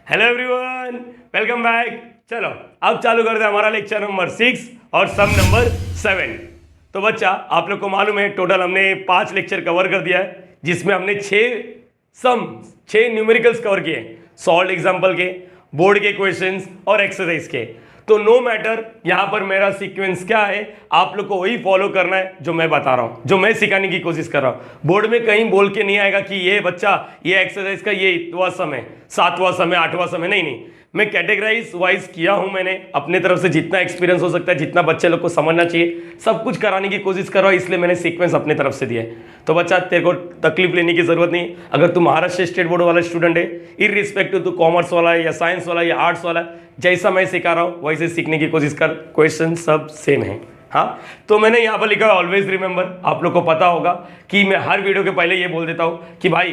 Hello everyone, welcome back. चलो अब चालू करते हैं हमारा लेक्चर नंबर 6 और सम नंबर 7। तो बच्चा आप लोग को मालूम है टोटल हमने 5 लेक्चर कवर कर दिया है, जिसमें हमने 6 न्यूमेरिकल्स कवर किए, सॉल्व एग्जाम्पल के, बोर्ड के क्वेश्चंस और एक्सरसाइज के। तो नो मैटर यहाँ पर मेरा सीक्वेंस क्या है, आप लोग को वही फॉलो करना है जो मैं बता रहा हूँ, जो मैं सिखाने की कोशिश कर रहा हूँ। बोर्ड में कहीं बोल के नहीं आएगा कि ये बच्चा ये एक्सरसाइज का ये 8वां सम है, 7वां सम है, 8वां सम है। नहीं, मैं कैटेगराइज वाइज किया हूँ। मैंने अपने तरफ से जितना एक्सपीरियंस हो सकता है, जितना बच्चे लोग को समझना चाहिए, सब कुछ कराने की कोशिश कर रहा हूँ, इसलिए मैंने सीक्वेंस अपने तरफ से दिया है। तो बच्चा तेरे को तकलीफ लेने की जरूरत नहीं। अगर तू महाराष्ट्र स्टेट बोर्ड वाला स्टूडेंट है, इररिस्पेक्टिव तू कॉमर्स वाला है या साइंस वाला या आर्ट्स वाला, जैसा मैं सिखा रहा हूँ वैसे सीखने की कोशिश कर। क्वेश्चन सब सेम है। हाँ, तो मैंने यहाँ पर लिखा है ऑलवेज रिमेंबर। आप लोग को पता होगा कि मैं हर वीडियो के पहले ये बोल देता हूँ कि भाई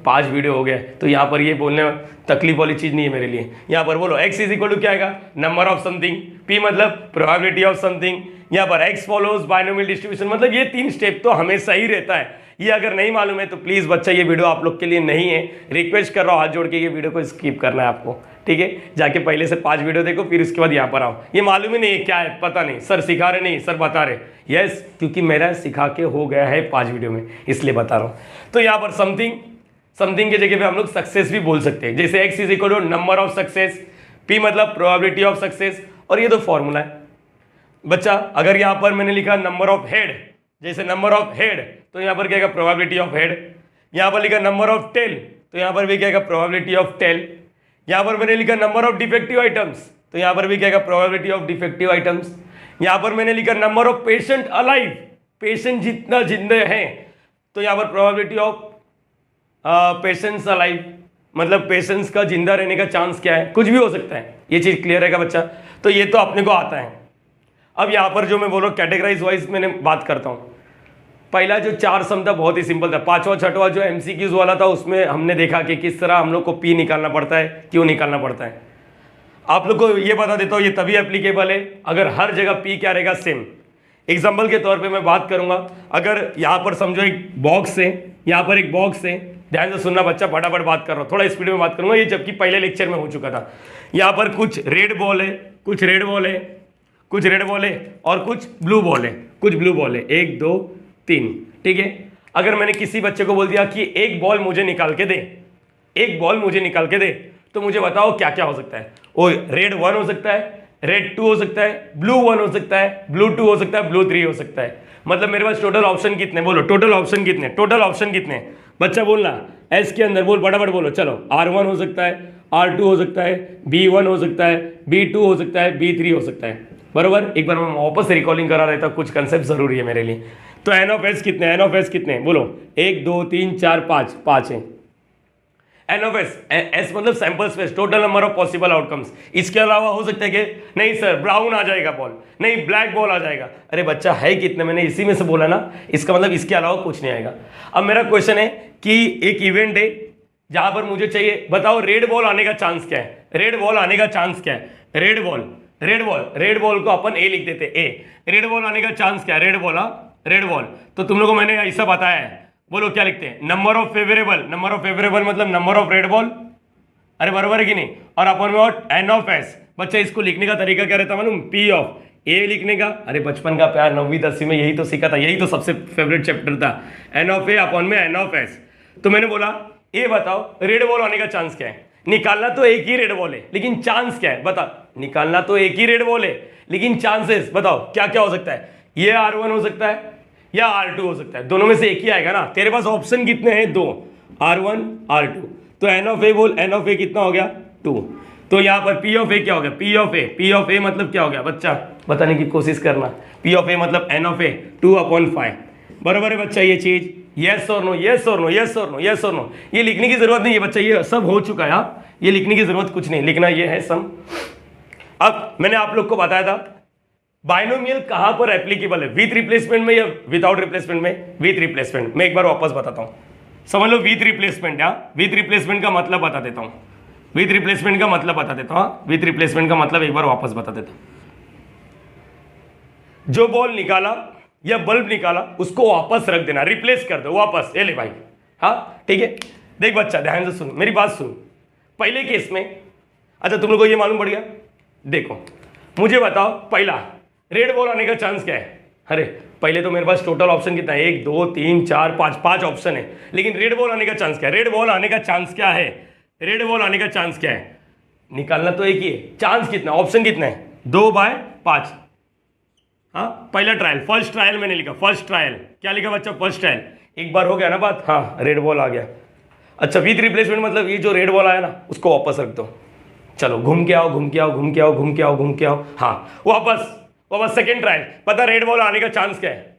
5 वीडियो हो गए, तो यहाँ पर ये बोलने में तकलीफ वाली चीज़ नहीं है मेरे लिए। यहाँ पर बोलो x इज इक्वल टू क्या आएगा, नंबर ऑफ समथिंग, p मतलब प्रोबेबिलिटी ऑफ समथिंग, यहाँ पर x फॉलोज बाइनोमियल डिस्ट्रीब्यूशन, मतलब ये 3 स्टेप तो हमेशा ही रहता है। ये अगर नहीं मालूम है तो प्लीज़ बच्चा ये वीडियो आप लोग के लिए नहीं है, रिक्वेस्ट कर रहा हूँ हाथ जोड़ के, ये वीडियो को स्किप करना है आपको, ठीक है। जाके पहले से 5 वीडियो देखो, फिर उसके बाद यहाँ पर आओ। ये मालूम ही नहीं है क्या है, पता नहीं, सर सिखा रहे नहीं, सर बता रहे। यस, क्योंकि मेरा सिखा के हो गया है 5 वीडियो में, इसलिए बता रहा हूँ। तो यहाँ पर समथिंग की जगह पे हम लोग सक्सेस भी बोल सकते हैं। जैसे x is equal to number of success, p मतलब प्रोबेबिलिटी ऑफ सक्सेस, और ये तो फॉर्मूला है बच्चा। अगर यहाँ पर मैंने लिखा नंबर ऑफ हेड, जैसे नंबर ऑफ हेड, तो यहाँ पर क्या आएगा, प्रोबेबिलिटी ऑफ हेड। यहाँ पर लिखा नंबर ऑफ टेल, तो यहाँ पर भी क्या आएगा, प्रोबेबिलिटी ऑफ टेल। यहाँ पर मैंने लिखा नंबर ऑफ डिफेक्टिव आइटम्स, तो यहाँ पर भी क्या आएगा, प्रोबेबिलिटी ऑफ डिफेक्टिव आइटम्स। यहाँ पर मैंने लिखा number of patient alive, patient जितना जिंदे हैं, तो यहाँ पर प्रोबेबिलिटी ऑफ पेशेंट्स अलाइव, मतलब पेशेंट्स का जिंदा रहने का चांस क्या है, कुछ भी हो सकता है। ये चीज़ क्लियर है का बच्चा? तो ये तो अपने को आता है। अब यहाँ पर जो मैं बोल रहा हूँ कैटेगराइज वाइज मैंने बात करता हूँ। पहला जो 4 सम था बहुत ही सिंपल था। 5वां 6वां जो MCQs वाला था, उसमें हमने देखा कि किस तरह हम लोग को P निकालना पड़ता है, क्यों निकालना पड़ता है। आप लोग को ये बता देता हूँ, ये तभी एप्लीकेबल है अगर हर जगह P क्या रहेगा, सेम। एग्जाम्पल के तौर पे मैं बात करूंगा। अगर यहाँ पर समझो एक बॉक्स है, यहाँ पर एक बॉक्स है, ध्यान से सुनना बच्चा, फटाफट बात कर रहा हूँ, थोड़ा स्पीड में बात करूंगा, ये जबकि पहले लेक्चर में हो चुका था। यहाँ पर कुछ रेड बॉल है, कुछ रेड बॉल है, कुछ रेड बॉल है, और कुछ ब्लू बॉल है, कुछ ब्लू बॉल है, 1 2 3, ठीक है। अगर मैंने किसी बच्चे को बोल दिया कि एक बॉल मुझे निकाल के दे, एक बॉल मुझे निकाल के दे, तो मुझे बताओ क्या क्या हो सकता है। वो रेड 1 हो सकता है, रेड 2 हो सकता है, ब्लू 1 हो सकता है, ब्लू 2 हो सकता है, ब्लू 3 हो सकता है। मतलब मेरे पास टोटल ऑप्शन कितने, बोलो टोटल ऑप्शन कितने, टोटल ऑप्शन कितने बच्चा बोलना, एस के अंदर बोल, फटाफट बोलो। चलो R1 हो सकता है, R2 हो सकता है, B1 हो सकता है, B2 हो सकता है, B3 हो सकता है, बरोबर। एक बार मैं वापस से रिकॉलिंग करा रहता, कुछ कंसेप्ट जरूरी है मेरे लिए। तो एन ऑफ एस कितने, एन ऑफ एस कितने बोलो, 1 2 3 4 5, 5 है एन ऑफ एस। एस मतलब sample space, total number of possible outcomes. इसके अलावा हो सकता है कि नहीं सर ब्राउन आ जाएगा बॉल, नहीं ब्लैक बॉल आ जाएगा। अरे बच्चा है कितने, मैंने इसी में से बोला ना, इसका मतलब इसके अलावा कुछ नहीं आएगा। अब मेरा क्वेश्चन है कि एक इवेंट है जहां पर मुझे चाहिए, बताओ रेड बॉल आने का चांस क्या है, रेड बॉल आने का चांस क्या है, रेड बॉल, रेड बॉल को अपन ए लिख देते, ए। रेड बॉल आने का चांस क्या है, रेड बॉल, रेड बॉल। तो तुम लोगों को मैंने ऐसा बताया है, बोलो क्या लिखते हैं, number of favourable, number of favourable मतलब नंबर ऑफ रेड बॉल, अरे बराबर है कि नहीं। और अपन में एन ऑफ एस, बच्चा इसको लिखने का तरीका क्या रहता है मालूम, P ऑफ ए लिखने का। अरे बचपन का प्यार 9वीं 10वीं में यही तो सीखा था, यही तो सबसे फेवरेट चैप्टर था, एन ऑफ ए अपन में एन ऑफ एस। तो मैंने बोला ए बताओ रेड बॉल आने का चांस क्या है। निकालना तो एक ही रेड बॉल है, लेकिन चांस क्या है बता, निकालना तो एक ही रेड बॉल है, लेकिन चांसेस बताओ क्या क्या हो सकता है। ये R1 हो सकता है या R2 हो सकता है, दोनों में से एक ही आएगा ना। तेरे पास ऑप्शन कितने हैं, 2, R1 R2। तो एन ऑफ ए बोल, एन ऑफ ए कितना हो गया, 2। तो यहाँ पर P ऑफ ए क्या हो गया, P of A, P of A मतलब क्या हो गया बच्चा, बताने की कोशिश करना। P ऑफ ए मतलब एन ऑफ ए 2/5, बराबर है बच्चा ये चीज। यस और नो, यस और नो, यस और नो, यस और नो, ये लिखने की जरूरत नहीं है बच्चा, ये सब हो चुका है। ये लिखने की जरूरत कुछ नहीं, लिखना ये है सम। अब मैंने आप लोग को बताया था बाइनोमियल कहां पर एप्लीकेबल है, विथ रिप्लेसमेंट में या विदाउट रिप्लेसमेंट में, विथ रिप्लेसमेंट। मैं एक बार वापस बताता हूं, समझ लो विथ रिप्लेसमेंट। विथ रिप्लेसमेंट का मतलब बता देता हूं, विथ रिप्लेसमेंट का मतलब बता देता हूं, विथ रिप्लेसमेंट का मतलब एक बार वापस बता देता हूं। जो बॉल निकाला या बल्ब निकाला उसको वापस रख देना, रिप्लेस कर दो वापस, ये ले भाई। हाँ ठीक है, देख बच्चा ध्यान से सुन, मेरी बात सुन। पहले केस में, अच्छा तुम लोग को ये मालूम पड़ गया। देखो मुझे बताओ पहला रेड बॉल आने का चांस क्या है। अरे पहले तो मेरे पास टोटल ऑप्शन कितना है, 1 2 3 4 5 5 ऑप्शन है, लेकिन रेड बॉल आने का चांस क्या है? रेड बॉल आने का चांस क्या है? रेड बॉल आने का चांस क्या है? निकालना तो एक ही है, चांस कितना, ऑप्शन कितना है? 2/5। हाँ पहला ट्रायल, फर्स्ट ट्रायल मैंने लिखा, फर्स्ट ट्रायल क्या लिखा बच्चा? First trial. एक बार हो गया ना बात, हाँ रेड बॉल आ गया। अच्छा विथ रिप्लेसमेंट मतलब ये जो रेड बॉल आया ना उसको वापस रख दो। चलो घूम के आओ, घूम के आओ, घूम के आओ, घूम के आओ, घूम के आओ, हाँ वापस वापस सेकेंड ट्रायल। पता रेड बॉल आने का चांस क्या है?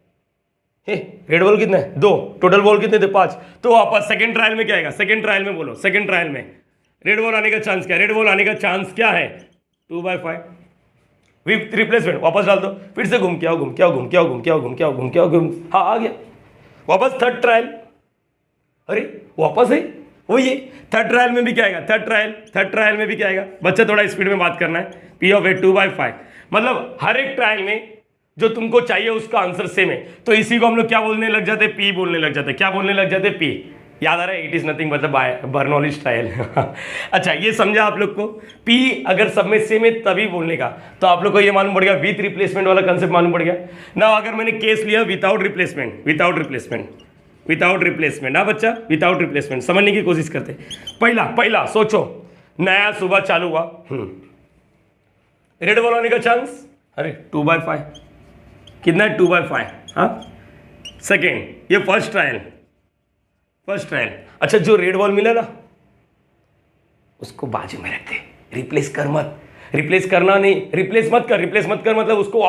रेड बॉल कितने? 2, टोटल बॉल कितने थे? 5। तो वापस सेकेंड ट्रायल में क्या आएगा? सेकेंड ट्रायल में बोलो, सेकेंड ट्रायल में रेड बॉल आने का चांस क्या है? रेड बॉल आने का चांस क्या है? 2/5 विथ रिप्लेसमेंट। वापस डाल दो, फिर से घूम के आओ, घूम के आओ, घूम के आओ, घूम के आओ, घूम के आओ, घूम के आओ, हाँ आ गया वापस थर्ड ट्रायल। अरे वापस है वही है। थर्ड ट्रायल में भी क्या आएगा? थर्ड ट्रायल में भी क्या आएगा? बच्चा थोड़ा स्पीड में बात करना है। P of A 2/5 मतलब हर एक ट्रायल में जो तुमको चाहिए उसका आंसर सेम है, तो इसी को हम लोग क्या बोलने लग जाते? P बोलने लग जाते। क्या बोलने लग जाते? P। याद आ रहा है? इट इज नथिंग मतलब बर्नौलीज ट्रायल। अच्छा ये समझा आप लोग को? P अगर सब में सेम है तभी बोलने का, तो आप लोग को ये मालूम पड़ गया, विथ रिप्लेसमेंट वाला कंसेप्ट मालूम पड़ गया ना। अगर मैंने केस लिया विदाउट रिप्लेसमेंट, विदाउट रिप्लेसमेंट ना बच्चा, विदाउट रिप्लेसमेंट समझने की कोशिश करते। पहला सोचो, नया सुबह चालू हुआ, रेड बॉल आने का चांस, अरे 2/5 कितना है? 2/5। हाँ सेकेंड ये फर्स्ट ट्रायल। अच्छा जो रेड बॉल मिला ना उसको बाजू में रख दे, रिप्लेस कर मत, रिप्लेस करना नहीं, रिप्लेस मत कर मतलब उसको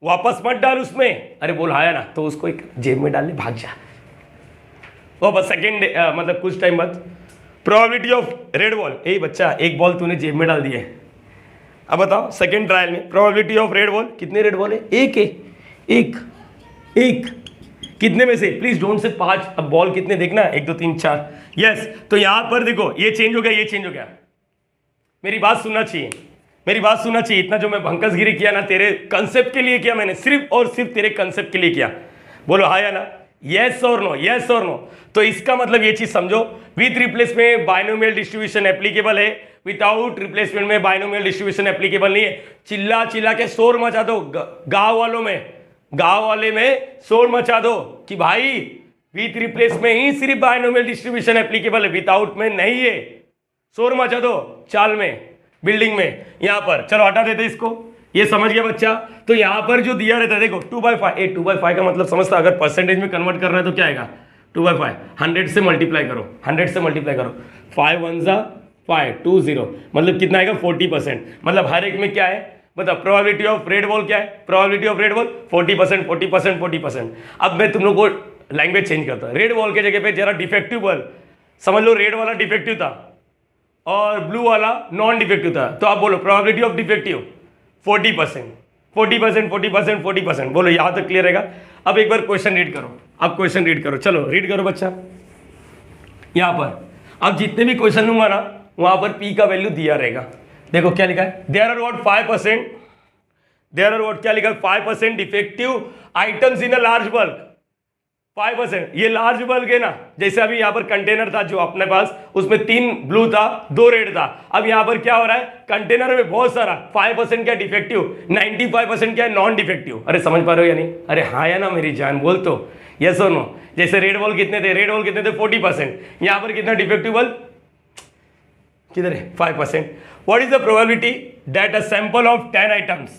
वापस मत डाल उसमें। अरे बोल आया ना तो उसको एक जेब में डाल ले, भाग जा। वो बस सेकेंड मतलब कुछ टाइम बाद प्रोबेबिलिटी ऑफ रेड बॉल, ए बच्चा एक बॉल तूने जेब में डाल दी है, अब बताओ सेकेंड ट्रायल में प्रोबेबिलिटी ऑफ रेड बॉल, कितने रेड बॉल है? एक है, एक कितने में से? Please don't say 5। अब बॉल कितने देखना, 1 2 3 4। यस तो यहां पर देखो ये चेंज हो गया, मेरी बात सुनना चाहिए। इतना जो मैं भंकसगिरी किया ना तेरे कंसेप्ट के लिए किया, मैंने सिर्फ और सिर्फ तेरे कंसेप्ट के लिए किया। बोलो हाँ या ना, यस और नो। तो इसका मतलब ये चीज समझो, with replacement binomial distribution applicable है, विदाउट रिप्लेसमेंट में बाइनोमियल डिस्ट्रीब्यूशन एप्लीकेबल नहीं है। चिल्ला के शोर मचा दो, गांव वाले में शोर मचा दो कि भाई विथ रिप्लेस में ही सिर्फ बाइनोमियल डिस्ट्रीब्यूशन एप्लीकेबल है, विदाउट में नहीं है। शोर मचा दो चाल में, बिल्डिंग में, यहां पर। चलो हटा देते इसको, ये समझ गया बच्चा? तो यहां पर जो दिया रहता है देखो 2/5, 2/5 का मतलब समझता, अगर परसेंटेज में कन्वर्ट करना है तो क्या आएगा? 2/5 100 से मल्टीप्लाई करो, 5 1 5 2 0 मतलब कितना आएगा? 40%। मतलब हर एक में क्या है बताओ? प्रोबेबिलिटी ऑफ रेड बॉल क्या है? Probability of red ball 40%। अब मैं तुम लोग को लैंग्वेज चेंज करता हूँ। रेड बॉल के जगह पे जरा डिफेक्टिव बॉल समझ लो, रेड वाला डिफेक्टिव था और ब्लू वाला नॉन डिफेक्टिव था, तो आप बोलो प्रोबेबिलिटी ऑफ डिफेक्टिव 40%। बोलो यहां तक क्लियर रहेगा? अब एक बार क्वेश्चन रीड करो, चलो रीड करो बच्चा। यहां पर अब जितने भी क्वेश्चन लूंगा ना वहां पर P का वैल्यू दिया रहेगा। देखो क्या लिखा है? देयर आर व्हाट 5%, क्या लिखा है? 5% defective items in a large bulk. 5% ये लार्ज बल्क है ना, जैसे अभी यहाँ पर कंटेनर था जो अपने पास, उसमें 3 ब्लू था 2 रेड था। अब यहाँ पर क्या हो रहा है? कंटेनर में बहुत सारा 5% क्या डिफेक्टिव, 95% क्या है नॉन डिफेक्टिव। अरे समझ पा रहे हो या नहीं? अरे हाँ या ना मेरी जान, बोल तो यस और नो। जैसे रेड बॉल कितने थे? 40%। यहाँ पर कितना डिफेक्टिव बल्ब किधर है? 5%। What is the probability that a sample of 10 items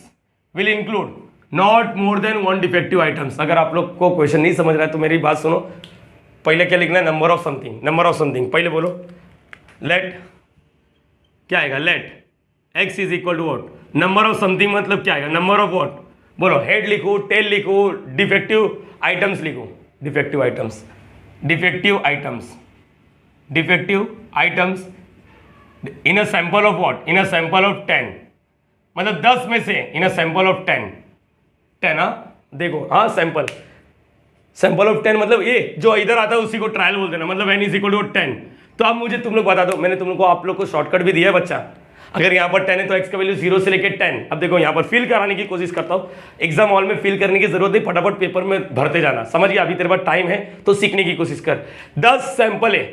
will include not more than 1 defective items? अगर आप लोग को क्वेश्चन नहीं समझ रहा है तो मेरी बात सुनो, पहले क्या लिखना है? Number of something. पहले बोलो लेट, क्या आएगा? Let x is equal to what? Number of something मतलब क्या आएगा? Number of what? बोलो हेड लिखो, टेल लिखो, डिफेक्टिव आइटम्स लिखो। Defective items in a sample of what? In a sample of 10, मतलब 10 में से इन अ सैंपल ऑफ 10। हाँ देखो, हाँ सैंपल ऑफ 10 मतलब ये जो इधर आता है उसी को ट्रायल बोलते हैं ना, मतलब n इज इक्वल टू 10। तो अब मुझे तुम लोग बता दो, मैंने तुम लोग को आप लोग को शॉर्टकट भी दिया है बच्चा। अगर यहाँ पर 10 है तो x का वैल्यू 0 से लेके 10। अब देखो यहाँ पर फिल कराने की कोशिश करता हूँ, एग्जाम हॉल में फिल करने की जरूरत नहीं, फटाफट पेपर में भरते जाना। समझ गया? अभी तेरे पास टाइम है तो सीखने की कोशिश कर। 10 सैंपल है,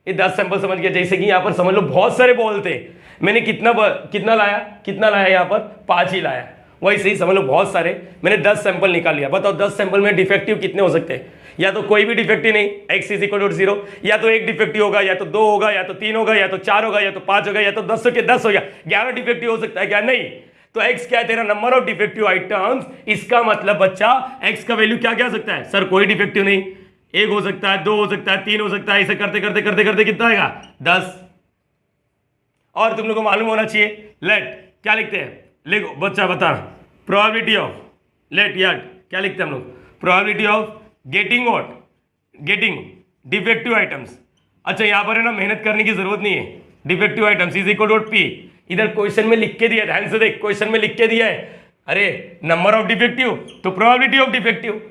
ये 10 सैंपल समझ गया। जैसे कि यहाँ पर समझ लो बहुत सारे बॉल थे, मैंने कितना लाया यहाँ पर 5 ही लाया। वैसे ही समझ लो बहुत सारे, मैंने 10 सैंपल निकाल लिया। बताओ 10 सैंपल में डिफेक्टिव कितने हो सकते हैं? या तो कोई भी डिफेक्टिव नहीं, x इज इक्वल टू 0, या तो एक डिफेक्टिव होगा, या तो 2 होगा, या तो 3 होगा, या तो 4 होगा, या तो 5 होगा, या तो 10 के 10 हो गया। 11 डिफेक्टिव हो सकता है क्या? नहीं। तो x क्या है तेरा? Number of defective items. इसका मतलब बच्चा x का वैल्यू क्या क्या हो सकता है? सर कोई डिफेक्टिव नहीं, 1 हो सकता है, 2 हो सकता है, 3 हो सकता है। ऐसे करते करते करते करते कितना आएगा? 10। और तुम लोग को मालूम होना चाहिए लेट क्या लिखते हैं? लिखो बच्चा बता, प्रोबेबिलिटी ऑफ लेट यार क्या लिखते हैं हम लोग? Probability of getting what? Getting defective items. अच्छा यहाँ पर है ना मेहनत करने की जरूरत नहीं है। Defective items is equal to P. इधर क्वेश्चन में लिख के दिया, ध्यान से देख, क्वेश्चन में लिख के दिया है। अरे नंबर ऑफ डिफेक्टिव तो प्रोबेबिलिटी ऑफ डिफेक्टिव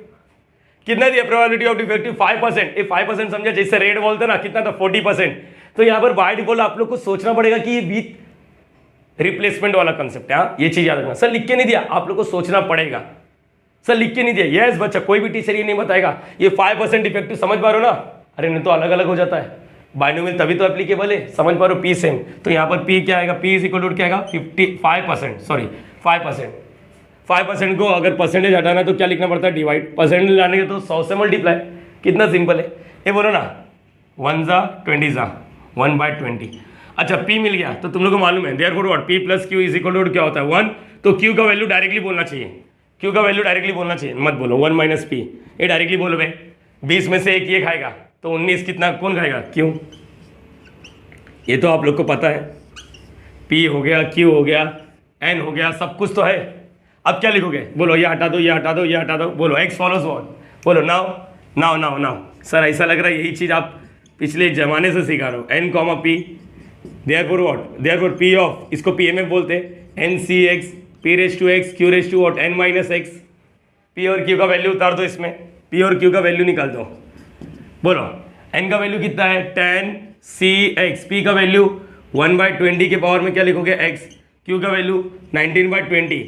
कितना दिया? Probability of defective 5%। ये 5% समझा? जैसे रेड बोलते ना कितना था? 40%। तो यहाँ पर बाय डिफॉल्ट आप लोग को सोचना पड़ेगा कि ये विथ रिप्लेसमेंट वाला कंसेप्ट है। हाँ ये चीज याद रखना। सर लिख के नहीं दिया, आप लोग को सोचना पड़ेगा। सर लिख के नहीं दिया, यस बच्चा, कोई भी टीचर ये नहीं बताएगा ये 5% डिफेक्टिव। समझ पा रहे हो ना? अरे नहीं तो अलग अलग हो जाता है। बाइनोमियल तभी तो एप्लीकेबल है, समझ पा रहे हो? P same. तो यहाँ पर पी क्या आएगा? पी इज इक्वल टू क्या आएगा? 55%, सॉरी 5%। 5% को अगर परसेंटेज हटाना है तो क्या लिखना पड़ता है? डिवाइड। परसेंटेज लाने के तो 100 से मल्टीप्लाई। कितना सिंपल है ये, बोलो ना। 1 जा 20 जा 1/20। अच्छा पी मिल गया तो तुम लोग को मालूम है therefore what? P plus Q is equal to क्या होता है? 1। तो क्यू का वैल्यू डायरेक्टली बोलना चाहिए, क्यू का वैल्यू डायरेक्टली बोलना चाहिए, मत बोलो 1 माइनस पी। ये डायरेक्टली बोलो भाई। 20 में से एक ये खाएगा तो 19 कितना कौन खाएगा? क्यू। ये तो आप लोग को पता है। पी हो गया, क्यू हो गया, एन हो गया, सब कुछ तो है। अब क्या लिखोगे? बोलो ये हटा दो, ये हटा दो, ये हटा दो। बोलो एक्स फॉलोज व्हाट? बोलो now now now now. Sir ऐसा लग रहा है यही चीज़ आप पिछले जमाने से सिखा रहे हो। N comma P therefore what? Therefore P of, इसको पी एम एफ बोलते हैं। N C X P raise to X Q raise to what? N minus X. P और क्यू का वैल्यू उतार दो इसमें, पी और क्यू का वैल्यू निकाल दो। बोलो एन का वैल्यू कितना है? 10 सी एक्स। पी का वैल्यू 1/20 के पावर में क्या लिखोगे? एक्स। क्यू का वैल्यू 19/20।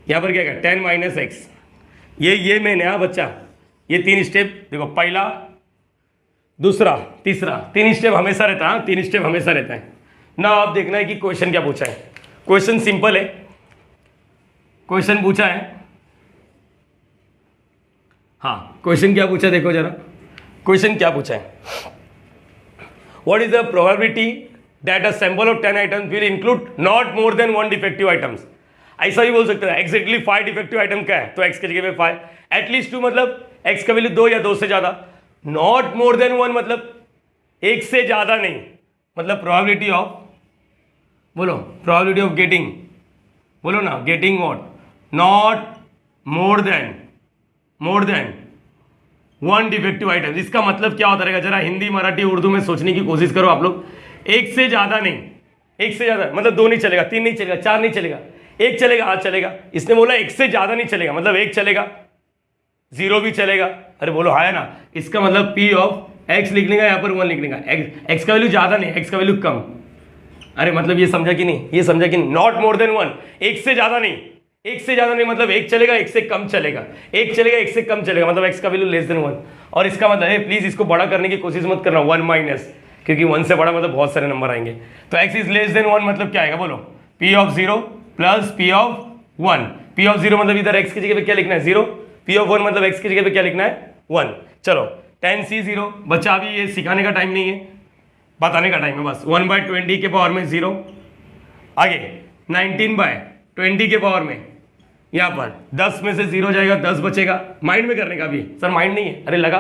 यहाँ पर क्या है? 10 माइनस एक्स। ये मैंने, हाँ बच्चा, ये 3 स्टेप देखो, पहला दूसरा तीसरा, 3 स्टेप हमेशा रहता है। 3 स्टेप हमेशा रहता है ना। आप देखना है कि क्वेश्चन क्या पूछा है। क्वेश्चन सिंपल है, क्वेश्चन पूछा है। हाँ क्वेश्चन क्या पूछा देखो जरा, क्वेश्चन क्या पूछा है? What is the probability that a sample of 10 items will include not more than 1 defective items. ऐसा ही बोल सकते हैं। एग्जैक्टली 5 डिफेक्टिव आइटम क्या है? तो x के जगह पे 5, एटलीस्ट 2 मतलब x का वैल्यू 2 या 2 से ज्यादा। नॉट मोर देन 1 मतलब 1 से ज्यादा नहीं, मतलब प्रोबेबिलिटी ऑफ, बोलो प्रोबेबिलिटी ऑफ गेटिंग, बोलो ना getting what? Not more than 1 defective item. इसका मतलब क्या होता रहेगा? जरा हिंदी मराठी उर्दू में सोचने की कोशिश करो आप लोग। 1 से ज्यादा नहीं, 1 से ज्यादा मतलब 2 नहीं चलेगा, 3 नहीं चलेगा, 4 नहीं चलेगा, 1 चलेगा। हाँ चलेगा। इसने बोला 1 से ज्यादा नहीं चलेगा, मतलब 1 चलेगा, 0 भी चलेगा। अरे बोलो हाँ है ना। इसका मतलब पी ऑफ एक्स लिखने का, यहाँ पर 1 लिखने का। एक्स का वैल्यू ज्यादा नहीं, एक्स का वैल्यू कम। अरे मतलब ये समझा कि नहीं? ये समझा कि नहीं? नॉट मोर देन 1, 1 से ज्यादा नहीं, 1 से ज्यादा नहीं मतलब 1 चलेगा, 1 से कम चलेगा, 1 चलेगा, 1 से कम चलेगा, मतलब एक्स का वैल्यू लेस देन 1। और इसका मतलब है प्लीज इसको बड़ा करने की कोशिश मत करना 1 माइनस, क्योंकि 1 से बड़ा मतलब बहुत सारे नंबर आएंगे। तो x इज लेस देन 1 मतलब क्या आएगा? बोलो p of 0 plus p of 1। p of 0 मतलब इधर x की जगह पे क्या लिखना है? 0। p ऑफ 1 मतलब x की जगह पे क्या लिखना है? 1। चलो 10 c 0। बच्चा अभी ये सिखाने का टाइम नहीं है, बताने का टाइम है बस। 1/20 के पावर में 0, आगे 19/20 के पावर में यहाँ पर 10 में से 0 जाएगा, 10 बचेगा। माइंड में करने का भी सर माइंड नहीं है, अरे लगा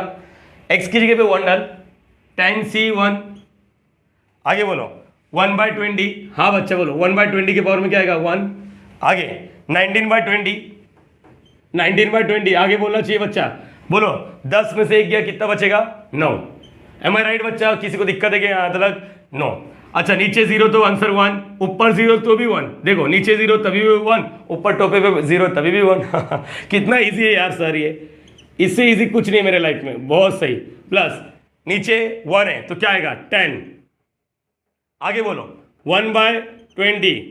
x की जगह पे 1 डाल, 10c1। आगे बोलो 1/20। हाँ बच्चा बोलो 1/20 के पावर में क्या आएगा? 1। आगे 19/20, 19/20 आगे बोलना चाहिए बच्चा। बोलो 10 में से 1 गया, कितना बचेगा? 9। एम आई राइट बच्चा? किसी को दिक्कत है क्या यहाँ तक? 9। अच्छा नीचे 0 तो आंसर 1, ऊपर 0 तो भी 1। देखो नीचे 0 तभी भी 1, ऊपर टोपे पे 0 तभी भी 1। कितना इजी है यार सर ये, इससे इजी कुछ नहीं है मेरे लाइफ में। बहुत सही। प्लस नीचे 1 है तो क्या आएगा? 10। आगे बोलो 1/20।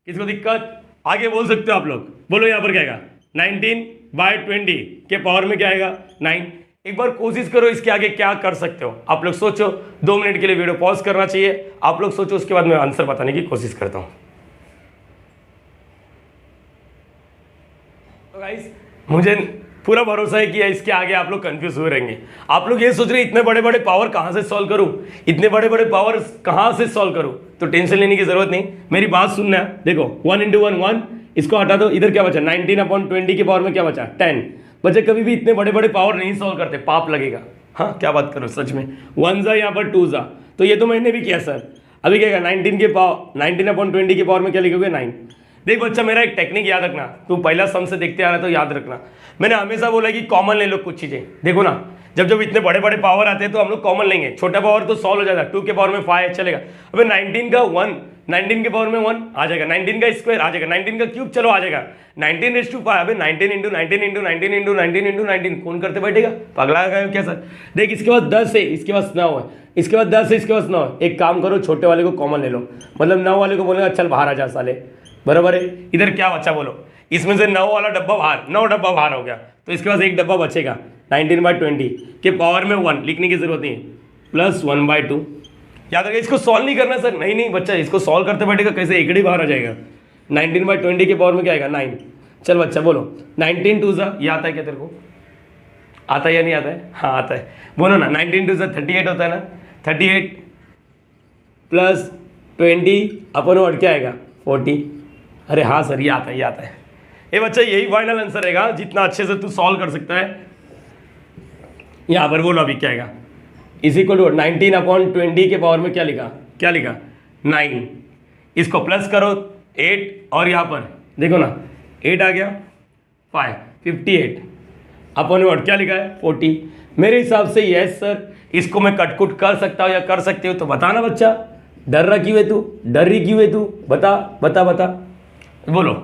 किसको दिक्कत? आगे बोल सकते हो आप लोग। बोलो यहाँ पर क्या आएगा? 19/20 के पावर में क्या आएगा? 9। एक बार कोशिश करो, इसके आगे क्या कर सकते हो आप लोग सोचो। 2 मिनट के लिए वीडियो पॉज करना चाहिए, आप लोग सोचो, उसके बाद मैं आंसर बताने की कोशिश करता हूं। तो गाइस मुझे पूरा भरोसा है कि इसके आगे आप लोग कंफ्यूज हुए रहेंगे। आप लोग ये सोच रहे इतने बड़े बड़े पावर कहां से सॉल्व करूं, इतने बड़े बड़े पावर कहां से सॉल्व करूं, तो टेंशन लेने की जरूरत नहीं, मेरी बात सुनना है। देखो 1 × 1 1, इसको हटा दो, इधर क्या बचा 19/20 के पावर में क्या बचा 10। बच्चे कभी भी इतने बड़े बड़े पावर नहीं सॉल्व करते, पाप लगेगा। हाँ क्या बात करो सच में, 1 जा यहाँ पर 2 जा, तो ये तो मैंने भी किया सर। अभी क्या 19/20 के पावर में क्या लिखोगे 9। देख बच्चा मेरा एक टेक्निक याद रखना, तू पहला सम से देखते आ रहा है तो याद रखना, मैंने हमेशा बोला कि कॉमन ले लो कुछ चीजें। देखो ना जब जब इतने बड़े बड़े पावर आते हैं तो हम लोग कॉमन लेंगे, छोटा पावर तो सॉल्व हो जाता है, 2 के पावर में 5 चलेगा। अबे 19 का 1, 19 के पावर में 1 आ जाएगा, 19 का स्क्वायर आ जाएगा, 19 का क्यूब चलो आ जाएगा, 19⁵5। अबे 19 × 19 × 19 × 19 × 19 कौन करते बैठेगा, पगला गए क्या सर। देख इसके बाद 10 है, इसके बाद 9 है, इसके बाद 10 है, इसके बाद 9 है। एक काम करो छोटे वाले को कॉमन ले लो, मतलब 9 वाले को बोलेगा चल बाहर आ जा साले, बराबर है। इधर क्या बचा बोलो, इसमें से 9 वाला डब्बा बाहर, 9 डब्बा बाहर हो गया, तो इसके पास एक डब्बा बचेगा। 19/20 के पावर में 1 लिखने की जरूरत नहीं, प्लस 1/2। याद रखिए इसको सॉल्व नहीं करना सर, नहीं बच्चा इसको सॉल्व करते बैठेगा कैसे, एकड़ी बाहर आ जाएगा। 19/20 के पावर में क्या आएगा 9। चल बच्चा बोलो 19 2 जा, ये आता है क्या तेरे को, आता है या नहीं आता है, हाँ आता है, बोलो ना 19 2 जा 38 होता है ना, 38 प्लस 20 अपन और क्या आएगा 40। अरे हाँ सर ये आता है, ये आता है। ये बच्चा यही फाइनल आंसर रहेगा जितना अच्छे से तू सॉल्व कर सकता है। यहाँ पर बोलो अभी क्या आएगा, इज इक्वल टू 19/20 के पावर में क्या लिखा, क्या लिखा 9। इसको प्लस करो 8 और यहाँ पर देखो ना 8 आ गया 5, 58 अपन वर्ड क्या लिखा है 40। मेरे हिसाब से यस सर, इसको मैं कटकुट कर सकता हूँ या कर सकती हूँ, तो बताना बच्चा, डर रहा क्यों है तू, डर रही क्यों है तू, बता बता बता बोलो।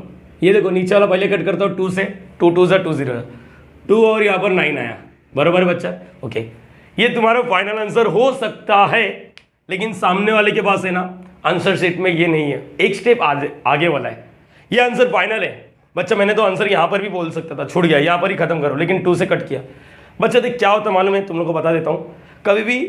ये देखो नीचे वाला पहले कट करता हूँ 2 से, 2 2 जा 2 0, 2 और यहाँ पर 9 आया, बराबर बच्चा ओके। ये तुम्हारा फाइनल आंसर हो सकता है, लेकिन सामने वाले के पास है ना आंसर शीट में ये नहीं है, एक स्टेप आगे वाला है, ये आंसर फाइनल है बच्चा। मैंने तो आंसर यहाँ पर भी बोल सकता था, छूट गया, यहाँ पर ही खत्म करो, लेकिन 2 से कट किया। बच्चा देख क्या होता मालूम है, तुम लोग को बता देता हूँ, कभी भी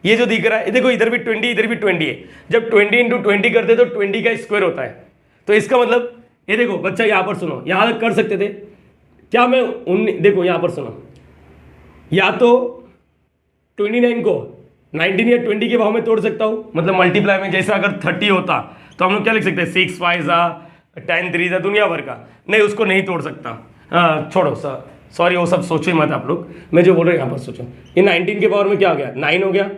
ये जो दिख रहा है देखो इधर भी 20 इधर भी 20 है, जब 20 × 20 करते तो 20 का स्क्वायर होता है, तो इसका मतलब ये देखो बच्चा यहाँ पर सुनो, यहाँ तक कर सकते थे क्या, मैं देखो यहाँ पर सुनो, या तो 29 को 19 या 20 के भाव में तोड़ सकता हूँ, मतलब मल्टीप्लाई में, जैसे अगर 30 होता तो हम लोग क्या लिख सकते हैं 6 5 जा 10 3 जा दुनिया भर का, नहीं उसको नहीं तोड़ सकता। छोड़ो सर, सॉरी वो सब सोचो ही मत आप लोग, मैं जो बोल रहा हूँ यहाँ पर सोचो। ये 19 के पावर में क्या हो गया 9 हो गया,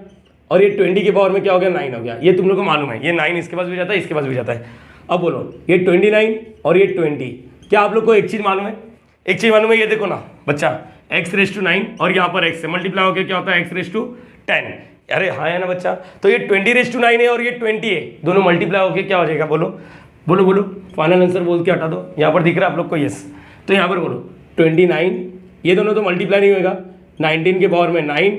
और ये 20 के पावर में क्या हो गया 9 हो गया, ये तुम लोग को मालूम है, ये 9 इसके पास भी जाता है इसके पास भी जाता है। अब बोलो ये 29 और ये 20, क्या आप लोग को एक चीज़ मालूम है, एक चीज़ मालूम है, ये देखो ना बच्चा x⁻9 और यहाँ पर x से मल्टीप्लाई होकर क्या होता है x⁻10। अरे हाँ है ना बच्चा, तो ये 20⁻9 है और ये 20 है, दोनों मल्टीप्लाई होकर क्या हो जाएगा, बोलो बोलो बोलो, फाइनल आंसर बोल के हटा दो। यहाँ पर दिख रहा है आप लोग को यस, तो यहाँ पर बोलो 29, ये दोनों तो मल्टीप्लाई नहीं होगा, 19 के पावर में 9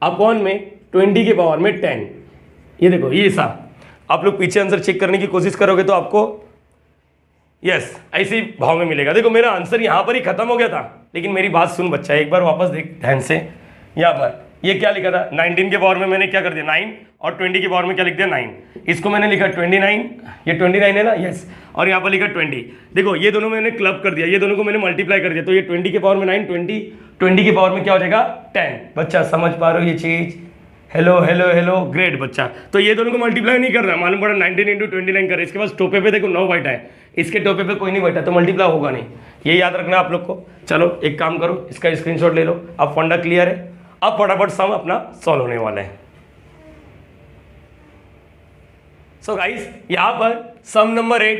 अपॉन में 20 के पावर में 10। ये देखो ये सा आप लोग पीछे आंसर चेक करने की कोशिश करोगे तो आपको यस ऐसे ही भाव में मिलेगा। देखो मेरा आंसर यहाँ पर ही खत्म हो गया था, लेकिन मेरी बात सुन बच्चा, एक बार वापस देख ध्यान से। यहाँ पर ये क्या लिखा था 19 के पावर में मैंने क्या कर दिया 9, और 20 के पावर में क्या लिख दिया 9, इसको मैंने लिखा 29, ये 29 है ना यस, और यहाँ पर लिखा 20। देखो ये दोनों मैंने क्लब कर दिया, ये दोनों को मैंने मल्टीप्लाई कर दिया, तो ये 20 के पावर में 9, 20 के पावर में क्या हो जाएगा 10। बच्चा समझ पा रहे हो ये चीज़, हेलो हेलो हेलो ग्रेट बच्चा। तो ये दोनों को मल्टीप्लाई नहीं करना, मालूम पड़ा 19 × 29 कर, इसके पास टोपे पे देखो 9 बैठा है, इसके टोपे पे कोई नहीं बैठा, तो मल्टीप्लाई होगा नहीं, ये याद रखना आप लोग को। चलो एक काम करो, इसका स्क्रीनशॉट ले लो, अब फंडा क्लियर है, अब फटाफट सम अपना सॉल्व होने वाला है। सो गाइस यहाँ पर सम नंबर 8,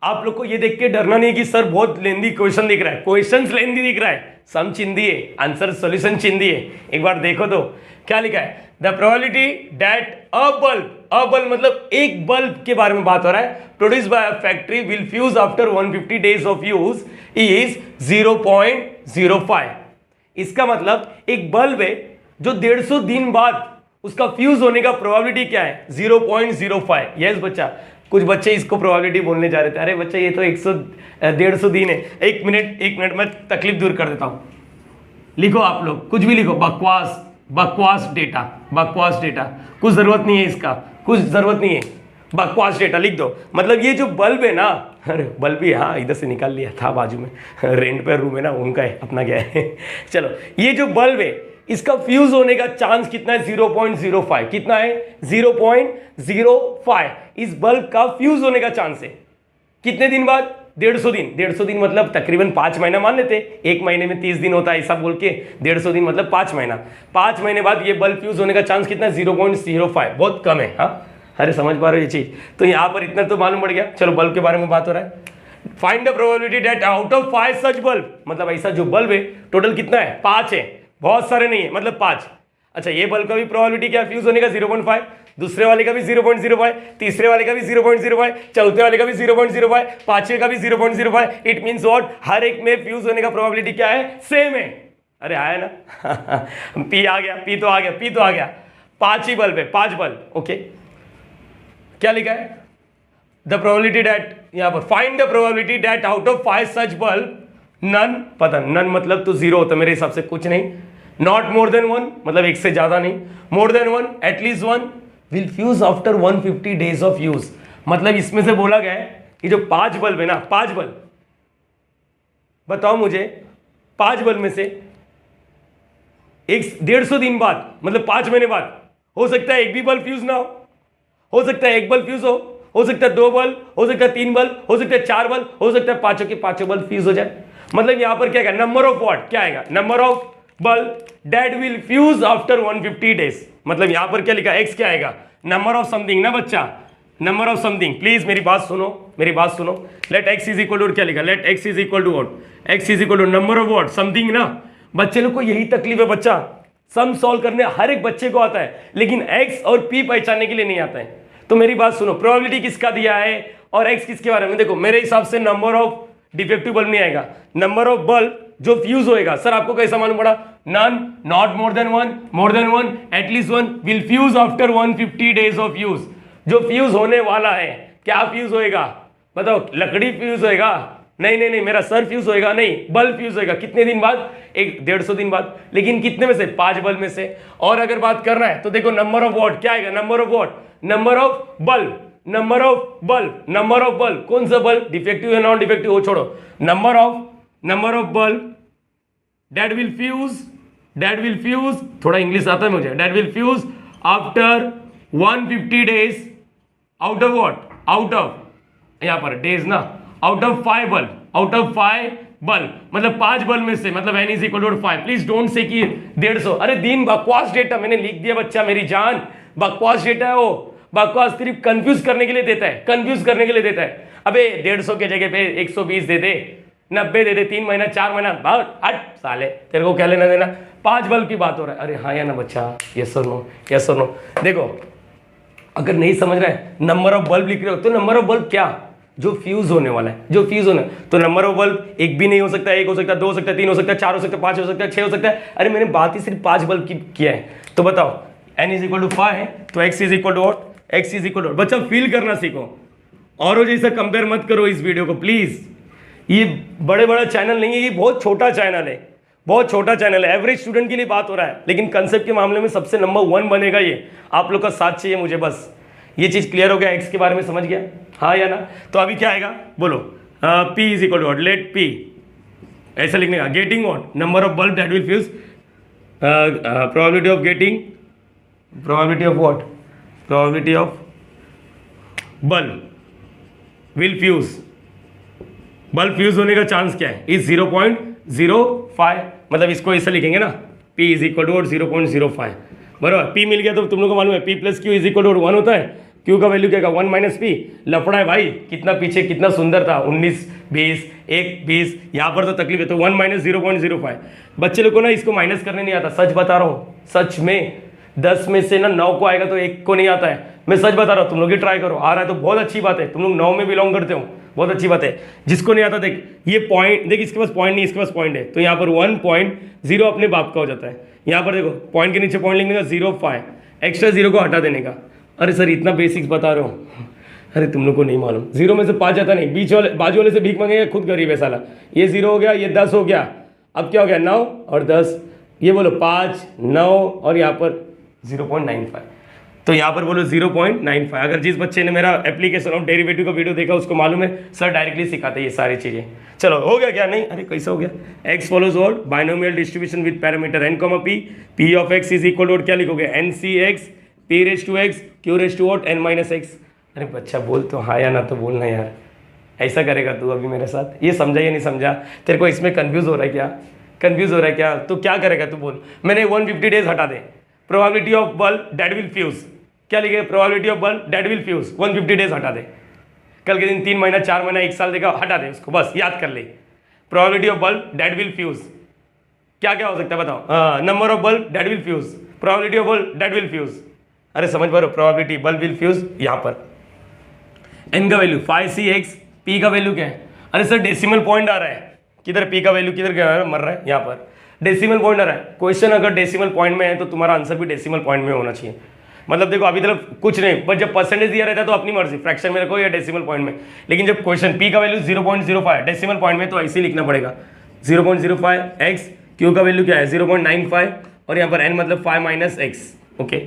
आप लोग को ये देख के डरना नहीं कि सर बहुत लेंदी क्वेश्चन दिख रहा है, क्वेश्चंस लेंदी दिख रहा है, सम चिंदी है, आंसर सॉल्यूशन चिंदी है। एक बार देखो तो क्या लिखा है, the probability that a bulb मतलब एक बल्ब के बारे में बात हो रहा है, produce by a factory will fuse after 150 days of use is 0.05। इसका मतलब एक बल्ब है जो 150 दिन बाद उसका फ्यूज होने का प्रोबेबिलिटी क्या है 0.05। यस बच्चा, कुछ बच्चे इसको प्रोबेबिलिटी बोलने जा रहे थे, अरे बच्चा ये तो 150 दिन है। एक मिनट मैं तकलीफ दूर कर देता हूँ, लिखो आप लोग, कुछ भी लिखो, बकवास, बकवास डेटा, बकवास डेटा, कुछ ज़रूरत नहीं है इसका, कुछ ज़रूरत नहीं है, बकवास डेटा लिख दो। मतलब ये जो बल्ब है ना, अरे बल्ब ही, हाँ इधर से निकाल लिया था बाजू में, रेंट पे रूम है ना, उनका है, अपना क्या है। चलो, ये जो बल्ब है इसका फ्यूज होने का चांस कितना है? 0.05। कितना है? 0.05। इस बल्ब का फ्यूज होने का चांस है। कितने दिन बाद? 150 दिन। 150 दिन मतलब तकरीबन 5 महीना मान लेते, एक महीने में 30 दिन होता है ऐसा बोल के 150 दिन मतलब 5 महीना। 5 महीने बाद ये बल्ब फ्यूज होने का चांस कितना है? 0.05। बहुत कम है। हाँ, अरे समझ पा रहे हो ये चीज? तो यहाँ पर इतना तो मालूम पड़ गया। चलो, बल्ब के बारे में बात हो रहा है। Find the probability that out of 5 such bulb, मतलब ऐसा जो बल्ब है टोटल कितना है? 5 है, बहुत सारे नहीं है, मतलब 5। अच्छा, ये बल्ब का भी प्रोबेबिलिटी क्या फ्यूज होने का? 0.5। दूसरे वाले का भी 0.05, तीसरे वाले का भी 0.05, चौथे वाले का भी 0.05, पांचवें का भी 0.05। It means what? हर एक में फ्यूज होने का प्रोबेबिलिटी क्या है? सेम है। अरे आया ना? पी आ गया, पी तो आ गया, पी तो आ गया। 5 ही बल्ब है, 5 बल्ब। ओके, क्या लिखा है? द प्रोबेबिलिटी दैट, यहां पर find the probability that out of 5 such bulb, none, पता नन मतलब तो जीरो होता है मेरे हिसाब से, कुछ नहीं। नॉट मोर देन 1 मतलब एक से ज्यादा नहीं। मोर than 1, at least 1 will fuse after 150 days of use. मतलब इसमें से बोला गया है कि जो 5 बल्ब है ना, 5 बल्ब, बताओ मुझे, 5 बल्ब में से 150 दिन बाद, मतलब 5 महीने बाद हो सकता है एक भी बल्ब फ्यूज ना हो सकता है एक बल्ब फ्यूज हो सकता है 2 बल्ब, हो सकता है 3 बल्ब, हो सकता है 4 बल्ब, हो सकता है पांचों के पांचों बल्ब फ्यूज हो जाए। मतलब यहां पर क्या है? Number of what? क्या आएगा? Number of bulb that will fuse after 150 days. मतलब यहां पर क्या लिखा? एक्स क्या आएगा? नंबर ऑफ समथिंग ना बच्चा, नंबर ऑफ समथिंग। प्लीज मेरी बात सुनो, मेरी बात सुनो। Let X is equal to, क्या लिखा? Let X is equal to what? X is equal to number of what? Something ना। बच्चे लोग को यही तकलीफ है बच्चा, सम सॉल्व करने हर एक बच्चे को आता है, लेकिन एक्स और पी पहचानने के लिए नहीं आता है। तो मेरी बात सुनो, प्रोबेबिलिटी किसका दिया है और एक्स किसके बारे में? देखो, मेरे हिसाब से नंबर ऑफ डिफेक्टिव बल्ब नहीं आएगा, नंबर ऑफ बल्ब जो फ्यूज होएगा। सर आपको कैसा मालूम पड़ा? None, not more than 1, more than 1, at least 1 will fuse after 150 days of use. जो फ्यूज होने वाला है, क्या फ्यूज होएगा? बताओ, लकड़ी फ्यूज होएगा? नहीं नहीं नहीं, मेरा सर फ्यूज होएगा? नहीं, बल्ब फ्यूज होएगा। कितने दिन बाद? 150 दिन बाद। लेकिन कितने में से? 5 बल्ब में से। और अगर बात करना है तो देखो, नंबर ऑफ व्हाट क्या आएगा? Number of what? Number of bulb, number of bulb, number of bulb. कौन सा बल्ब? डिफेक्टिव है नॉन डिफेक्टिव वो छोड़ो। Number of bulb that will fuse, थोड़ा इंग्लिश आता है मुझे, that will fuse after 150 days out of what? Out of, यहां पर डेज ना, out of 5 bulb, out of 5 bulb मतलब 5 बल्ब में से, मतलब n is equal to 5। Please don't say कि 150। अरे दिन बकवास डेटा मैंने लिख दिया बच्चा, मेरी जान, बकवास डेटा है वो। बकवास सिर्फ कंफ्यूज करने के लिए देता है, कंफ्यूज करने के लिए देता है। अबे 150 के जगह पे 120 दे दे, 90 दे दे, 3 महीना 4 महीना, बहुत हट साले, तेरे को क्या लेना देना? 5 बल्ब की बात हो रहा है। अरे हाँ या ना बच्चा? यस और नो, यस और नो। देखो, अगर नहीं समझ रहा है, नंबर ऑफ बल्ब लिख रहे हो तो नंबर ऑफ बल्ब क्या? जो फ्यूज होने वाला है, जो फ्यूज होने, तो नंबर ऑफ बल्ब एक भी नहीं हो सकता, 1 हो सकता है, 2 हो सकता है, 3 हो सकता है, 4 हो सकता है, 5 हो सकता है, 6 हो सकता है। अरे मैंने बात ही सिर्फ 5 बल्ब की किया है। तो बताओ, n इज इक्वल टू 5 है तो x is equal to what? x is equal to, बच्चा फील करना सीखो, और जैसा कंपेयर मत करो इस वीडियो को प्लीज। ये बड़ा चैनल नहीं है, ये बहुत छोटा चैनल है, बहुत छोटा चैनल है। एवरेज स्टूडेंट के लिए बात हो रहा है, लेकिन कंसेप्ट के मामले में सबसे नंबर 1 बनेगा ये। आप लोग का साथ चाहिए मुझे, बस ये चीज क्लियर हो गया? एक्स के बारे में समझ गया? हाँ या ना? तो अभी क्या आएगा बोलो? P is equal to what? Let P ऐसा लिखने का, getting what? Number of bulb that will fuse, probability of getting, probability of what? Probability of bulb will fuse, bulb fuse होने का चांस क्या है? इज 0.05। मतलब इसको ऐसा लिखेंगे ना, P इज इक्वल टू 0.05, बराबर। P मिल गया तो तुम लोग को मालूम है P plus Q is equal to 1 होता है। Q का वैल्यू क्या? 1 माइनस P। लफड़ा है भाई, कितना पीछे कितना सुंदर था, 19, 20, 1, 20। यहाँ पर तो तकलीफ है, तो 1 माइनस 0.05। बच्चे लोग को ना इसको माइनस करने नहीं आता, सच बता रहा हूँ, सच में। 10 में से ना 9 को आएगा तो 1 को नहीं आता है, मैं सच बता रहा हूँ। तुम लोग ही ट्राई करो, आ रहा है तो बहुत अच्छी बात है, तुम लोग 9 में बिलोंग करते हो, बहुत अच्छी बात है। जिसको नहीं आता देख, ये पॉइंट देख, इसके पास पॉइंट नहीं, इसके पास पॉइंट है, तो यहाँ पर 1.0 अपने बाप का हो जाता है। यहाँ पर देखो, पॉइंट के नीचे पॉइंट लिखने का 0.5, एक्स्ट्रा 0 को हटा देने का। अरे सर इतना बेसिक्स बता रहे हो, अरे तुम लोग को नहीं मालूम, 0 में से 5 जाता नहीं, बीच वाले बाजू वाले से भीख मांगेगा, खुद गरीब है साला। ये 0 हो गया, ये 10 हो गया, अब क्या हो गया? 9 और 10, ये बोलो 5, 9 और यहाँ पर 0.95, तो यहाँ पर बोलो 0.95। अगर जिस बच्चे ने मेरा एप्लीकेशन ऑफ डेरिवेटिव का वीडियो देखा उसको मालूम है सर डायरेक्टली सिखाते हैं ये सारी चीज़ें। चलो हो गया क्या? नहीं, अरे कैसा हो गया? X follows what? Binomial distribution with parameter n, P, P of X is equal to क्या लिखोगे? N C X P raise to X Q raise to what? n minus X. अरे बच्चा बोल तो हाँ या ना तो बोलना यार, ऐसा करेगा तू अभी मेरे साथ? ये समझा या नहीं समझा? तेरे को इसमें कन्फ्यूज हो रहा है क्या? कन्फ्यूज हो रहा है क्या? तो क्या करेगा तू बोल? मैंने 150 डेज हटा दे, probability of bulb that will fuse, क्या लिखे? Probability of bulb that will fuse, 150 days हटा दे। कल के दिन 3 महीना 4 महीना 1 साल देखा, हटा दे उसको, बस याद कर ले। Probability of bulb that will fuse क्या क्या हो सकता है बताओ? Number of bulb that will fuse, probability of bulb that will fuse. अरे समझ पा रहे हो? प्रोबेबिलिटी बल्ब विल फ्यूज, यहाँ पर n का वैल्यू 5cx, p का वैल्यू क्या है? अरे सर डेसिमल पॉइंट आ रहा है, किधर p का वैल्यू किधर गया मर रहा है? यहाँ पर डेसिमल पॉइंट आ रहा है। क्वेश्चन अगर डेसिमल पॉइंट में है तो तुम्हारा आंसर भी डेसिमल पॉइंट में होना चाहिए। मतलब देखो अभी तक कुछ नहीं, बट जब परसेंटेज दिया रहता है तो अपनी मर्जी, फ्रैक्शन में रखो या डेसिमल पॉइंट में। लेकिन जब क्वेश्चन p का वैल्यू 0.05 डेसिमल पॉइंट में, तो ऐसे ही लिखना पड़ेगा 0.05 x, q का वैल्यू क्या है? 0.95 और यहाँ पर n मतलब 5 माइनस एक्स। ओके,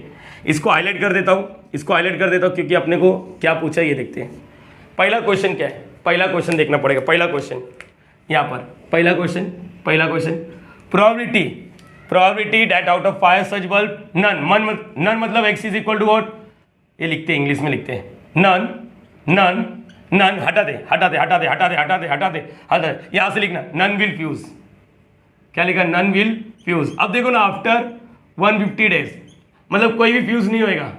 इसको हाईलाइट कर देता हूँ, इसको हाईलाइट कर देता हूँ क्योंकि अपने को क्या पूछा है ये देखते हैं। पहला क्वेश्चन क्या है? पहला क्वेश्चन देखना पड़ेगा। पहला क्वेश्चन यहाँ पर, पहला question probability that out of 5 such bulb none मतलब x is equal to what? ये लिखते हैं, इंग्लिश में लिखते हैं नन। हटा दे, यहाँ से लिखना नन विल फ्यूज। क्या लिखा? None will fuse. अब देखो ना, आफ्टर 150 डेज मतलब कोई भी फ्यूज नहीं होएगा,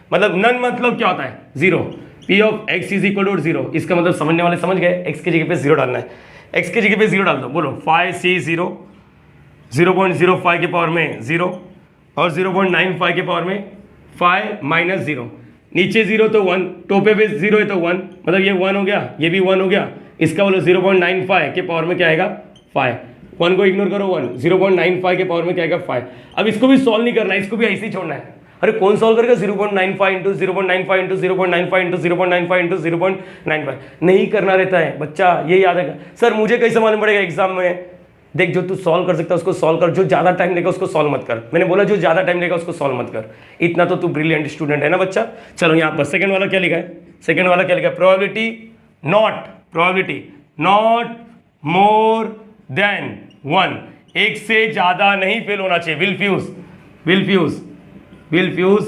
मतलब नन मतलब क्या होता है? 0। P of X is equal to 0, इसका मतलब समझने वाले समझ गए, एक्स की जगह पे 0 डालना है, एक्स की जगह पे 0 डाल दो। बोलो 5c0, 0.05 के पावर में 0 और 0.95 के पावर में 5 माइनस 0, नीचे 0 तो 1, टोपे पे 0 है तो 1, मतलब ये 1 हो गया, ये भी 1 हो गया। इसका बोलो 0.95 के पावर में क्या आएगा? 5। 1 को इग्नोर करो, 1 0.95 के पावर में क्या आएगा? 5। अब इसको भी सॉल्व नहीं करना है, इसको भी ऐसे ही छोड़ना है। अरे कौन सॉल्व करेगा? 0.95 इंटू 0.95 इंटू 0.95 इंटू 0.95 इंटू 0.95 नहीं करना रहता है बच्चा, ये याद है। सर मुझे कैसे मालूम पड़ेगा एग्जाम में? देख, जो तू सॉल्व कर सकता है उसको सॉल्व कर, जो ज़्यादा टाइम लेगा उसको सॉल्व मत कर। मैंने बोला जो ज़्यादा टाइम लेगा उसको सॉल्व मत कर, इतना तो तू ब्रिलियंट स्टूडेंट है ना बच्चा। चलो यहाँ पर सेकंड वाला क्या लिखा है? सेकंड वाला क्या लिखा है? प्रोबेबिलिटी नॉट मोर देन 1, एक से ज़्यादा नहीं फेल होना चाहिए। Will fuse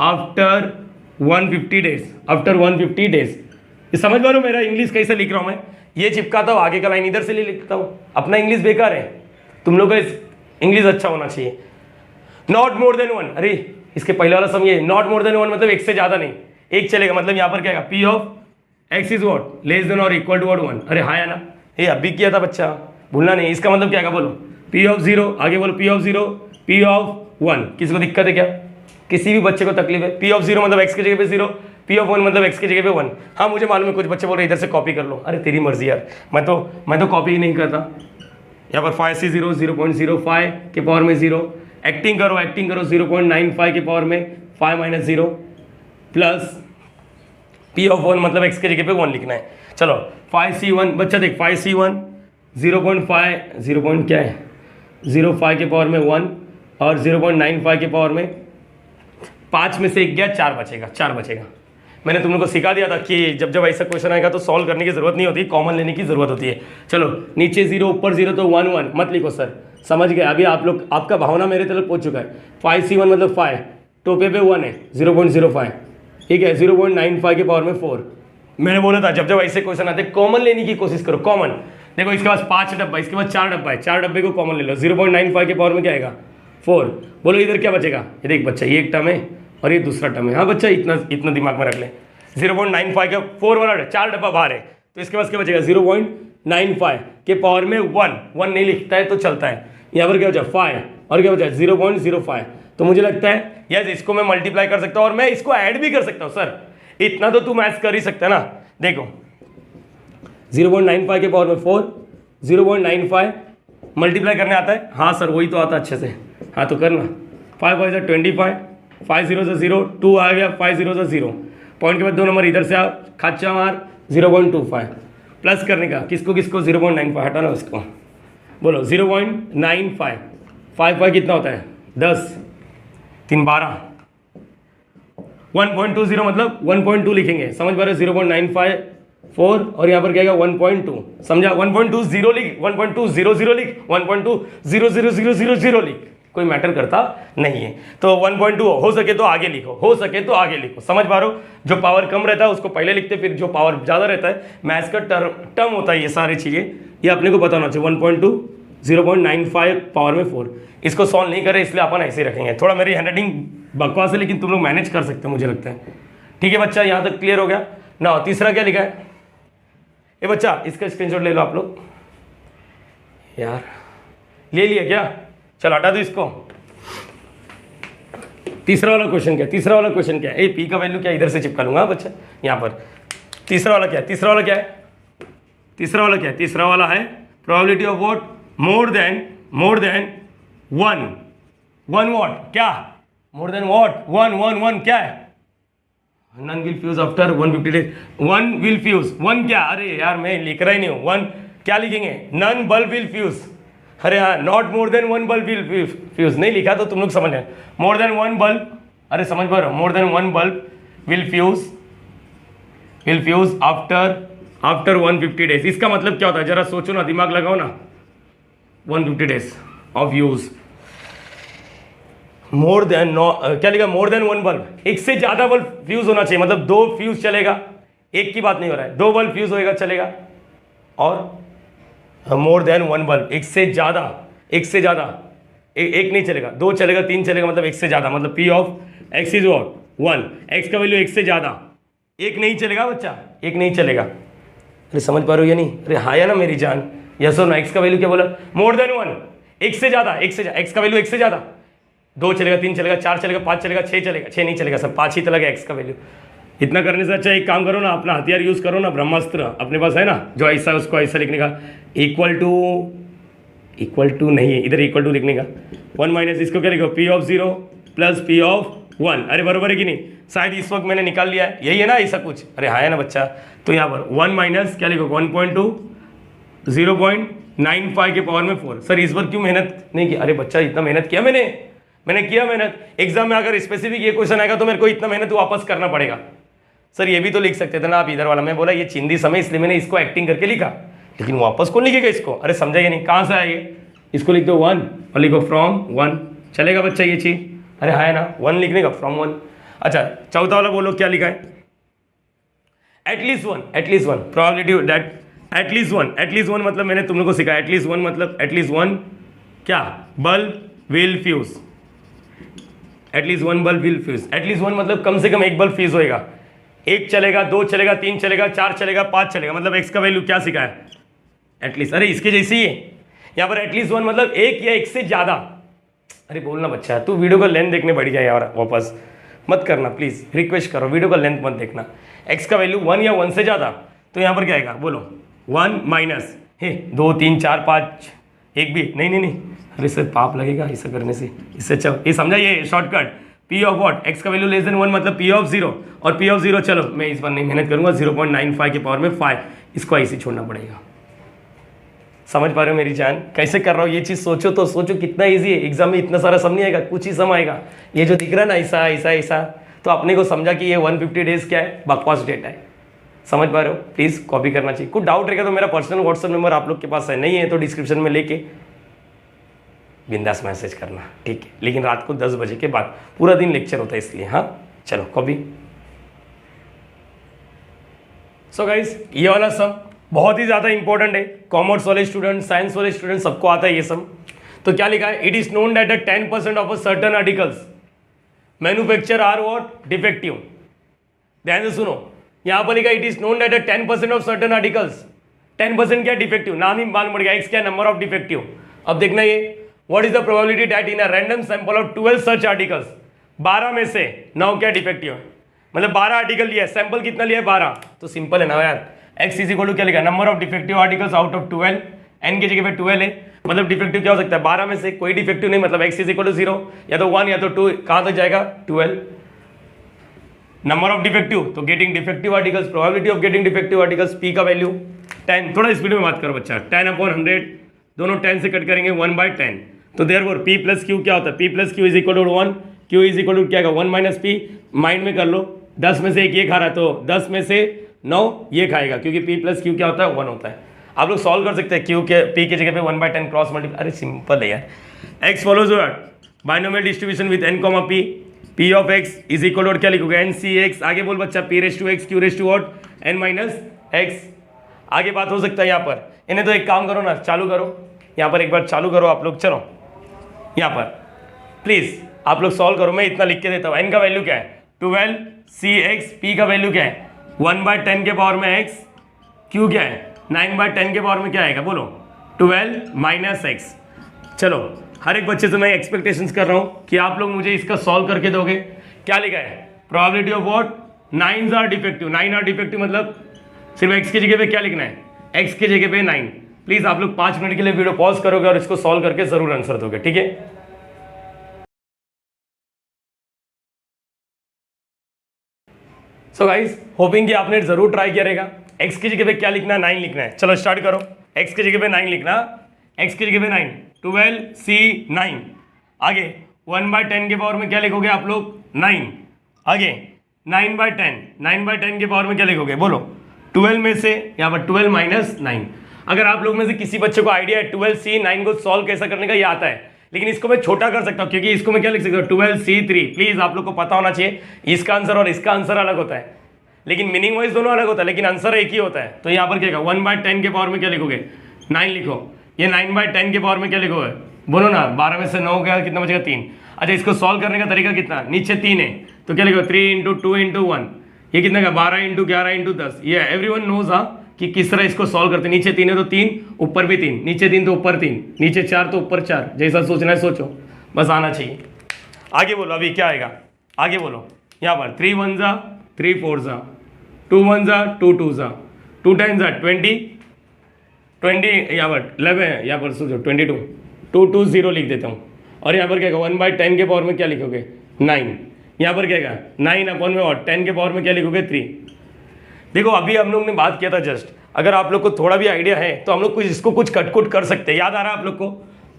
after 150 days. ये समझ पा रहे हो मेरा इंग्लिश कैसे लिख रहा हूँ मैं? ये चिपकाता हूँ, आगे का लाइन इधर से ले लिखता हूँ। अपना इंग्लिश बेकार है, तुम लोग का इंग्लिश अच्छा होना चाहिए। नॉट मोर देन 1, अरे इसके पहले वाला समझिए, नॉट मोर देन 1 मतलब एक से ज़्यादा नहीं, एक चलेगा, मतलब यहाँ पर क्या आएगा? P of X is what? Less than और इक्वल टू वॉट? 1। अरे हाँ या ना? ये अभी किया था बच्चा, भूलना नहीं। इसका मतलब क्या आएगा? बोलो पी ऑफ 0, आगे बोलो पी ऑफ 0, पी ऑफ 1। किसी को दिक्कत है क्या? किसी भी बच्चे को तकलीफ है? पी ऑफ 0 मतलब एक्स की जगह पे 0, पी ऑफ 1 मतलब एक्स की जगह पे 1। हाँ मुझे मालूम है कुछ बच्चे बोल रहे इधर से कॉपी कर लो, अरे तेरी मर्जी यार, मैं तो कॉपी ही नहीं करता। यहाँ पर 5c0 0.05 के पावर में 0, एक्टिंग करो 0.95 के पावर में 5 माइनस 0 प्लस पी ऑफ 1 मतलब एक्स की जगह पे 1 लिखना है। चलो 5c1 बच्चा देख, 5c1 0.5 क्या है? 0.5 के पावर में 1 और 0.95 के पावर में 5 में से 1 गया, 4 बचेगा। मैंने तुम लोग को सिखा दिया था कि जब ऐसा क्वेश्चन आएगा तो सॉल्व करने की जरूरत नहीं होती, कॉमन लेने की जरूरत होती है। चलो नीचे 0 ऊपर 0 तो 1 मत लिखो सर, समझ गए? अभी आप लोग, आपका भावना मेरे तरफ पहुंच चुका है। 5c1 मतलब 5, टोपे पे 1 है 0.05, ठीक है, 0.95 के पावर में 4। मैंने बोला था जब ऐसे क्वेश्चन आते कॉमन लेने की कोशिश करो, कॉमन। देखो इसके पास 5 डब्बा, इसके पास 4 डब्बा है, 4 डब्बे को कॉमन ले लो। 0.95 के पावर में क्या आएगा? 4। बोलो इधर क्या बचेगा? ये देख बच्चा, ये एक टर्म है और ये दूसरा टर्म है। हाँ बच्चा, इतना दिमाग में रख ले। 0.95 का 4 वाला 4 डब्बा बाहर है, तो इसके पास क्या बचेगा? 0.95 के पावर में 1 नहीं लिखता है तो चलता है। यहाँ पर क्या बचा? 5 और क्या बचा? 0.05। तो मुझे लगता है यस, इसको मैं मल्टीप्लाई कर सकता हूँ और मैं इसको ऐड भी कर सकता हूँ। सर इतना तो तू मैथ्स कर ही सकता है ना। देखो 0.95 के पावर में 4, 0.95 मल्टीप्लाई करने आता है? हाँ सर वही तो आता अच्छे से। हाँ तो करना, 5 5 25, 5 0 0, 2 आ गया, 5 0 0, पॉइंट के बाद 2 नंबर इधर से आओ, खाचा मार 0.25 प्लस करने का, किसको 0.95 हटाना उसको, बोलो 0.95, 5 कितना होता है 10, 3 12, 1.20 मतलब 1.2 लिखेंगे, समझ पा रहे हो, 0.954 और यहाँ पर क्या आएगा 1.2, समझा, 1.20 लिख, 1.200 लिख, 1.20000 लिख, कोई मैटर करता नहीं है। तो 1.2 हो सके तो आगे लिखो, हो सके तो आगे लिखो, समझ पा रहे हो, जो पावर कम रहता है उसको पहले लिखते, फिर जो पावर ज़्यादा रहता है, मैथ्स का टर्म होता है ये सारी चीज़ें, ये अपने को पता होना चाहिए। 1.2, 0.95 पावर में 4, इसको सॉल्व नहीं करे इसलिए अपन ऐसे ही रखेंगे। थोड़ा मेरी हैंडराइटिंग बकवास है लेकिन तुम लोग मैनेज कर सकते हो मुझे लगता है। ठीक है बच्चा, यहाँ तक क्लियर हो गया ना। तीसरा क्या लिखा है ये बच्चा, इसका स्क्रीनशॉट ले लो आप लोग। यार ले लिया क्या, चल हटा दो इसको। तीसरा वाला क्वेश्चन क्या है, तीसरा वाला क्वेश्चन क्या है, ए पी का वैल्यू क्या इधर से चिपका लूंगा बच्चा यहाँ पर। तीसरा वाला क्या है, तीसरा वाला क्या है, तीसरा वाला क्या है, तीसरा वाला है probability of what, more than 1, 1 what, क्या मोर देन व्हाट, 1 क्या है, none will fuse after 150 days, 1 will fuse, 1 क्या, अरे यार मैं लिख रहा ही नहीं हूँ, 1 क्या लिखेंगे, नन बल्ब विल फ्यूज, अरे हाँ not more than 1 bulb will fuse, नहीं लिखा तो तुम लोग समझ रहे, मोर देन 1 बल्ब, अरे समझ पा रहे हो, मोर than 1 bulb will fuse after 150 days. इसका मतलब क्या होता है, जरा सोचो ना, दिमाग लगाओ ना, 150 days of use, more than क्या लिखा, मोर देन 1 बल्ब, एक से ज्यादा बल्ब फ्यूज होना चाहिए, मतलब 2 फ्यूज चलेगा, एक की बात नहीं हो रहा है, 2 बल्ब फ्यूज होएगा चलेगा, और मोर देन 1 बल्ब, एक से ज्यादा, एक नहीं चलेगा, 2 चलेगा, 3 चलेगा, मतलब एक से ज्यादा, मतलब P of x is what 1, x का वैल्यू एक से ज्यादा, एक नहीं चलेगा बच्चा, एक नहीं चलेगा, अरे समझ पा रहे हो या नहीं, अरे हाँ या ना मेरी जान, यस और नो, x का वैल्यू क्या बोला, मोर देन 1, एक से ज्यादा, x का वैल्यू एक से ज्यादा, 2 चलेगा, 3 चलेगा, 4 चलेगा, 5 चलेगा, 6 चलेगा, 6 नहीं चलेगा, सब 5 ही चलेगा x का वैल्यू। इतना करने से अच्छा एक काम करो ना, अपना हथियार यूज करो ना, ब्रह्मास्त्र अपने पास है ना, जो ऐसा उसको ऐसा लिखने का, इक्वल टू नहीं है इधर, इक्वल टू लिखने का, 1 माइनस इसको क्या लिखो, P of 0 plus P of 1, अरे बराबर है कि नहीं, शायद इस वक्त मैंने निकाल लिया है, यही है ना ऐसा कुछ, अरे हाँ है ना बच्चा, तो यहाँ पर 1 माइनस क्या लिखो, 1.2, 0.95 के पावर में 4, सर इस बार क्यों मेहनत नहीं की, अरे बच्चा इतना मेहनत किया मैंने किया मेहनत, एग्जाम में अगर स्पेसिफिक ये क्वेश्चन आएगा तो मेरे को इतना मेहनत वापस करना पड़ेगा, सर ये भी तो लिख सकते थे ना आप इधर वाला, मैं बोला ये चिंदी समय इसलिए मैंने इसको एक्टिंग करके लिखा, लेकिन वापस कौन लिखेगा इसको, अरे समझा ये नहीं, कहाँ से आएगा, इसको लिख दो 1 और लिखो फ्रॉम 1, चलेगा बच्चा ये चीज, अरे हाँ है ना 1 लिखने का फ्रॉम 1। अच्छा चौथा वाला बोलो क्या लिखा है, at least one probability that at least one मतलब मैंने तुम लोग को सिखाया, एटलीस्ट वन मतलब एटलीस्ट 1 क्या, bulb will fuse, at least 1 bulb will fuse, at least 1 मतलब कम से कम एक बल्ब फ्यूज होएगा, 1 चलेगा, 2 चलेगा, 3 चलेगा, 4 चलेगा, 5 चलेगा, मतलब x का वैल्यू क्या सिखाया, एटलीस्ट, अरे इसके जैसे ही है यहाँ पर, एटलीस्ट 1 मतलब 1 या 1 से ज्यादा, अरे बोलना बच्चा, तू वीडियो का लेंथ देखने बैठ गया यार, वापस मत करना प्लीज, रिक्वेस्ट करो, वीडियो का लेंथ मत देखना, x का वैल्यू 1 या 1 से ज्यादा, तो यहाँ पर क्या आएगा बोलो, 1 माइनस 2 3 4 5, एक भी नहीं, अरे सर पाप लगेगा ऐसा करने से, इससे अच्छा ये समझा, ये shortcut, P of what, x का वैल्यू लेस देन 1 मतलब P ऑफ 0, और P ऑफ 0 चलो मैं इस बार नहीं मेहनत करूंगा, 0.95 के पावर में 5, इसको ऐसे छोड़ना पड़ेगा, समझ पा रहे हो मेरी जान, कैसे कर रहा हूँ ये चीज़, सोचो तो सोचो कितना ईजी है, एग्जाम में इतना सारा सम नहीं आएगा, कुछ ही सम आएगा, ये जो दिख रहा है ना ऐसा, तो अपने को समझा कि ये 150 डेज क्या है, बकवास डेटा है, समझ पा रहे हो, प्लीज़ कॉपी करना चाहिए, कुछ डाउट रहेगा तो मेरा पर्सनल व्हाट्सएप नंबर आप लोग के पास है, नहीं है तो डिस्क्रिप्शन में लेके बिंदास मैसेज करना, ठीक है, लेकिन रात को 10 बजे के बाद, पूरा दिन लेक्चर होता है इसलिए, हाँ चलो कॉपी। सो गाइस ये वाला सम बहुत ही ज़्यादा इंपॉर्टेंट है, कॉमर्स वाले स्टूडेंट, साइंस वाले स्टूडेंट सबको आता है ये सम। तो क्या लिखा है, it is known that 10% of a certain articles manufacture are what defective, ध्यान से सुनो, यहाँ पर लिखा it is known that 10% of certain articles, 10% क्या डिफेक्टिव, नाम ही मालूम पड़ गया, एक्स क्या नंबर ऑफ डिफेक्टिव। अब देखना ये, what is the probability that in a random sample of 12 such articles, 12 में से 9 क्या डिफेक्टिव है, मतलब 12 आर्टिकल लिया है, सैंपल कितना लिया है 12, तो सिंपल है ना यार, x इज इक्वल टू क्या लिखा, number of defective articles out of 12, n की जगह पे 12 है, मतलब डिफेक्टिव क्या हो सकता है 12 में से कोई डिफेक्टिव नहीं, मतलब x इज इक्वल टू 0 या तो 1 या तो 2, कहां तक जाएगा 12, नंबर ऑफ डिफेक्टिव, तो getting defective articles, probability of getting defective articles, p का वैल्यू 10, थोड़ा स्पीड में बात करो बच्चा, 10/100 दोनों 10 से कट करेंगे 1/10। तो देयरफॉर P प्लस क्यू क्या होता है, P plus Q is equal to 1, Q is equal to क्या होगा 1 माइनस P। माइंड में कर लो, 10 में से एक ये खा रहा है तो 10 में से 9 ये खाएगा, क्योंकि P प्लस क्यू क्या होता है 1 होता है। आप लोग सॉल्व कर सकते हैं, Q के P की जगह पे 1/10 क्रॉस मल्टीप्लाई, अरे सिंपल है यार। X follows binomial distribution with n, P, P of x is equal to क्या लिखोगे NCX, आगे बोल बच्चा P raise to x Q raise to what n minus x। आगे बात हो सकता है यहाँ पर, इन्हें तो एक काम करो ना, चालू करो यहाँ पर, एक बार चालू करो आप लोग, चलो यहाँ पर प्लीज आप लोग सॉल्व करो, मैं इतना लिख के देता हूँ। n का वैल्यू क्या है 12 CX, P का वैल्यू क्या है 1/10 के पावर में x, Q क्या है 9/10 के पावर में क्या आएगा बोलो 12 माइनस x। चलो हर एक बच्चे से मैं एक्सपेक्टेशंस कर रहा हूँ कि आप लोग मुझे इसका सॉल्व करके दोगे। क्या लिखा है probability of what 9 are defective, 9 are defective मतलब सिर्फ x की जगह पे क्या लिखना है, x की जगह पे 9। प्लीज आप लोग 5 मिनट के लिए वीडियो पॉज करोगे और इसको सॉल्व करके जरूर आंसर दोगे, ठीक है। सो गाइस होपिंग कि आपने जरूर ट्राई किया रहेगा। x की जगह पे क्या लिखना है 9 लिखना है, चलो स्टार्ट करो। x की जगह पे 9 लिखना, x की जगह पे 9 12 C9, आगे 1/10 के पावर में क्या लिखोगे आप लोग 9, आगे 9/10, 9/10 के पावर में क्या लिखोगे बोलो 12 में से यहाँ पर 12 माइनस 9। अगर आप लोग में से किसी बच्चे को आइडिया है 12 C9 को सॉल्व कैसा करने का, ये आता है, लेकिन इसको मैं छोटा कर सकता हूँ, क्योंकि इसको मैं क्या लिख सकता हूँ 12 C3। प्लीज आप लोग को पता होना चाहिए इसका आंसर और इसका आंसर अलग होता है, लेकिन मीनिंग वाइज दोनों अलग होता है, लेकिन आंसर एक ही होता है। तो यहाँ पर क्या 1/10 के पावर में क्या लिखोगे 9 लिखो, ये 9/10 के पावर में क्या लिखोगे बोलो ना, 12 में से 9 गया कितना बचेगा 3। अच्छा इसको सॉल्व करने का तरीका कितना, नीचे 3 है तो क्या लिखो 3 × 2 × 1, ये कितना का 12 × 11 × 10। ये एवरीवन नोज हाँ कि किस तरह इसको सॉल्व करते हैं। नीचे 3 है तो 3, ऊपर भी 3, नीचे 3 तो ऊपर 3, नीचे 4 तो ऊपर 4, जैसा सोचना है सोचो, बस आना चाहिए। आगे बोलो अभी क्या आएगा, आगे बोलो यहाँ पर 3 1 जा 3 4 जा 2 1 जा 2 2 जा 2 10 जा 20 20, यहाँ पर 11, यहाँ पर सोचो 22 2 2 0 लिख देता हूँ। और यहाँ पर क्या 1/10 के पावर में क्या लिखोगे 9, यहाँ पर क्या 9 अपॉन में और 10 के पावर में क्या लिखोगे 3। देखो अभी हम लोग ने बात किया था जस्ट, अगर आप लोग को थोड़ा भी आइडिया है तो हम लोग कुछ इसको कुछ कटकुट कर सकते हैं। याद आ रहा है आप लोग को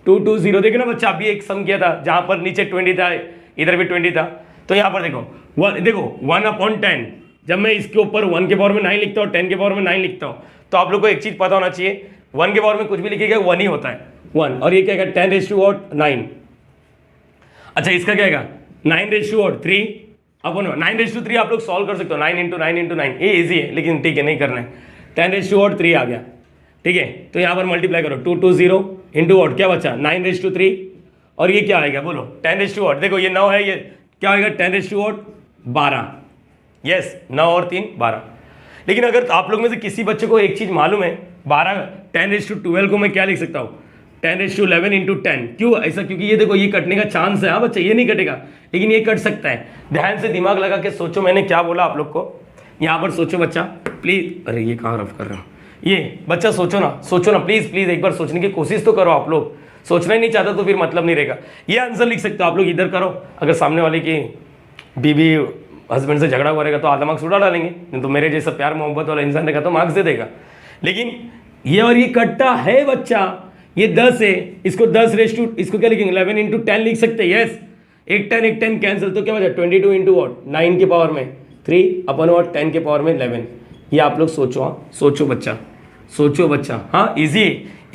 2 2 0, देखो ना बच्चा अभी एक सम किया था जहाँ पर नीचे 20 था, इधर भी 20 था, तो यहाँ पर देखो 1/10, जब मैं इसके ऊपर 1 के पावर में 9 लिखता हूँ 10 के पावर में 9 लिखता हूँ, तो आप लोग को एक चीज़ पता होना चाहिए 1 के पावर में कुछ भी लिखिएगा 1 ही होता है 1, और ये क्या है 10⁻9। अच्छा इसका क्या है 9⁻3 अपन 9⁻3 आप लोग सॉल्व कर सकते हो, 9 × 9 × 9, ये इजी है, लेकिन ठीक है नहीं करना है। 10⁻3 आ गया, ठीक है, तो यहाँ पर मल्टीप्लाई करो 2 2 0 इंटू वॉट क्या बचा 9⁻3, और ये क्या आएगा बोलो 10⁻, देखो ये 9 है, ये क्या आएगा 10⁻12, यस 9 और 3 12। लेकिन अगर आप लोग में से किसी बच्चे को एक चीज़ मालूम है 10⁻12 को मैं क्या लिख सकता हूँ 10⁻11 × 10, क्यों ऐसा, क्योंकि ये देखो ये कटने का चांस है, हाँ बच्चा ये नहीं कटेगा लेकिन ये कट सकता है। ध्यान से दिमाग लगा के सोचो मैंने क्या बोला आप लोग को, यहाँ पर सोचो बच्चा प्लीज, अरे ये कहाँ रफ कर रहा हूँ, ये बच्चा सोचो ना प्लीज प्लीज एक बार सोचने की कोशिश तो करो। आप लोग सोचना ही नहीं चाहता तो फिर मतलब नहीं रहेगा। ये आंसर लिख सकते हो आप लोग, इधर करो, अगर सामने वाले की बीबी हस्बैंड से झगड़ा हुआ रहेगा तो आधा मार्क्स उड़ा डालेंगे, नहीं तो मेरे जैसा प्यार मोहब्बत वाला इंसान रहेगा तो मार्क्स दे देगा। लेकिन ये और ये कट्टा है बच्चा, ये 10 है, इसको 10⁻, इसको क्या लिखेंगे 11 × 10 लिख सकते हैं, यस, एक 10 कैंसिल, तो क्या बचा 22 इंटू वॉट 9 के पावर में 3 अपन वॉट 10 के पावर में 11। ये आप लोग सोचो, हाँ सोचो बच्चा, हाँ इजी,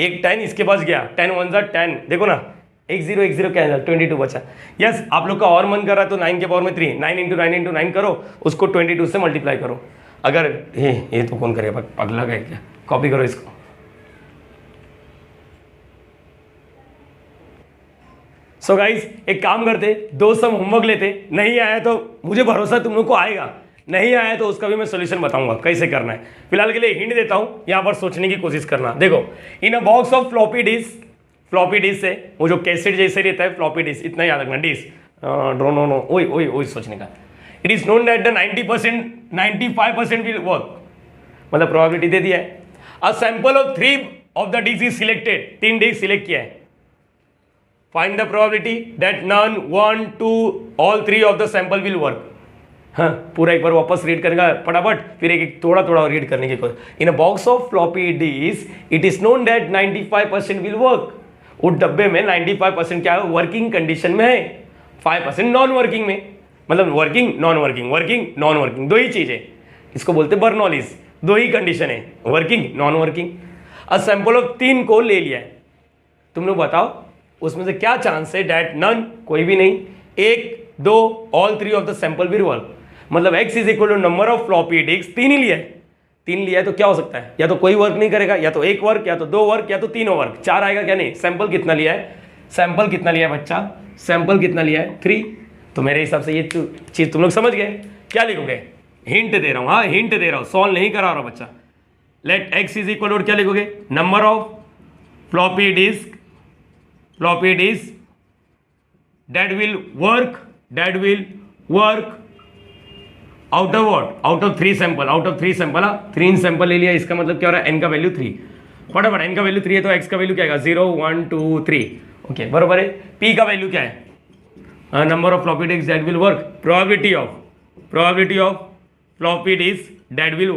एक 10 इसके पास गया, 10 1 जा 10, देखो ना 1 0 1 0 कैंसिल 22 बचा। यस आप लोग का और मन कर रहा है तो 9 के पावर में 3, 9 × 9 करो, उसको 22 से मल्टीप्लाई करो। अगर ये तो कौन करेगा, पगला गया क्या, कॉपी करो इसको। सो गाइस एक काम करते, 2 सम होमवर्क लेते, नहीं आया तो मुझे भरोसा तुम लोग को आएगा, नहीं आया तो उसका भी मैं सोल्यूशन बताऊंगा कैसे करना है। फिलहाल के लिए हिंट देता हूं, यहां पर सोचने की कोशिश करना। देखो in a box of floppy disk से वो जो कैसेट जैसे रहता है फ्लॉपी डिस्क, इतना याद रखना, डिस्क नो ओई सोचने का। It is known that the 90% 95% will work, मतलब प्रोबेबिलिटी दे दिया है। A sample of 3 of the disc is selected, 3 disc select किया है। Find the probability that none, 1, 2, all 3 of the sample will work. हाँ, पूरा एक बार वापस रीड करेगा फटाफट, फिर एक एक थोड़ा थोड़ा रीड करने की कोशिश। In a box of floppy disk it is known that 95% will work. उस डब्बे में 95% क्या है, वर्किंग कंडीशन में है, 5% नॉन वर्किंग में, मतलब working non working, working non working, दो ही चीज है, इसको बोलते बर्नौलीज, दो ही कंडीशन है, working non working. A sample of 3 को ले लिया है, तुम लोग बताओ उसमें से क्या चांस है डैट नन, कोई भी नहीं, 1 2 all 3 of the sample will work. मतलब x is equal to number of floppy disc, 3 ही लिया है, 3 लिया है तो क्या हो सकता है, या तो कोई वर्क नहीं करेगा, या तो 1 वर्क, या तो 2 वर्क, या तो 3 वर्क, 4 आएगा क्या, नहीं। सैंपल कितना लिया है, सैंपल कितना लिया है बच्चा, सैंपल कितना लिया है 3। तो मेरे हिसाब से ये चीज तुम लोग समझ गए। क्या लिखोगे, हिंट दे रहा हूँ, हाँ हिंट दे रहा हूँ, सॉल्व नहीं करा रहा बच्चा। Let x is equal to क्या लिखोगे, number of floppy disc that will work out of what, out of 3 sample, out of 3 sample, 3 sample ले लिया, इसका मतलब क्या हो रहा है, n का वैल्यू 3, फटाफट n का वैल्यू 3 है तो x का वैल्यू क्या आएगा, 0 1 2 3, ओके बराबर है। p का वैल्यू क्या है, number of floppy disc that will work, probability of floppy disc that will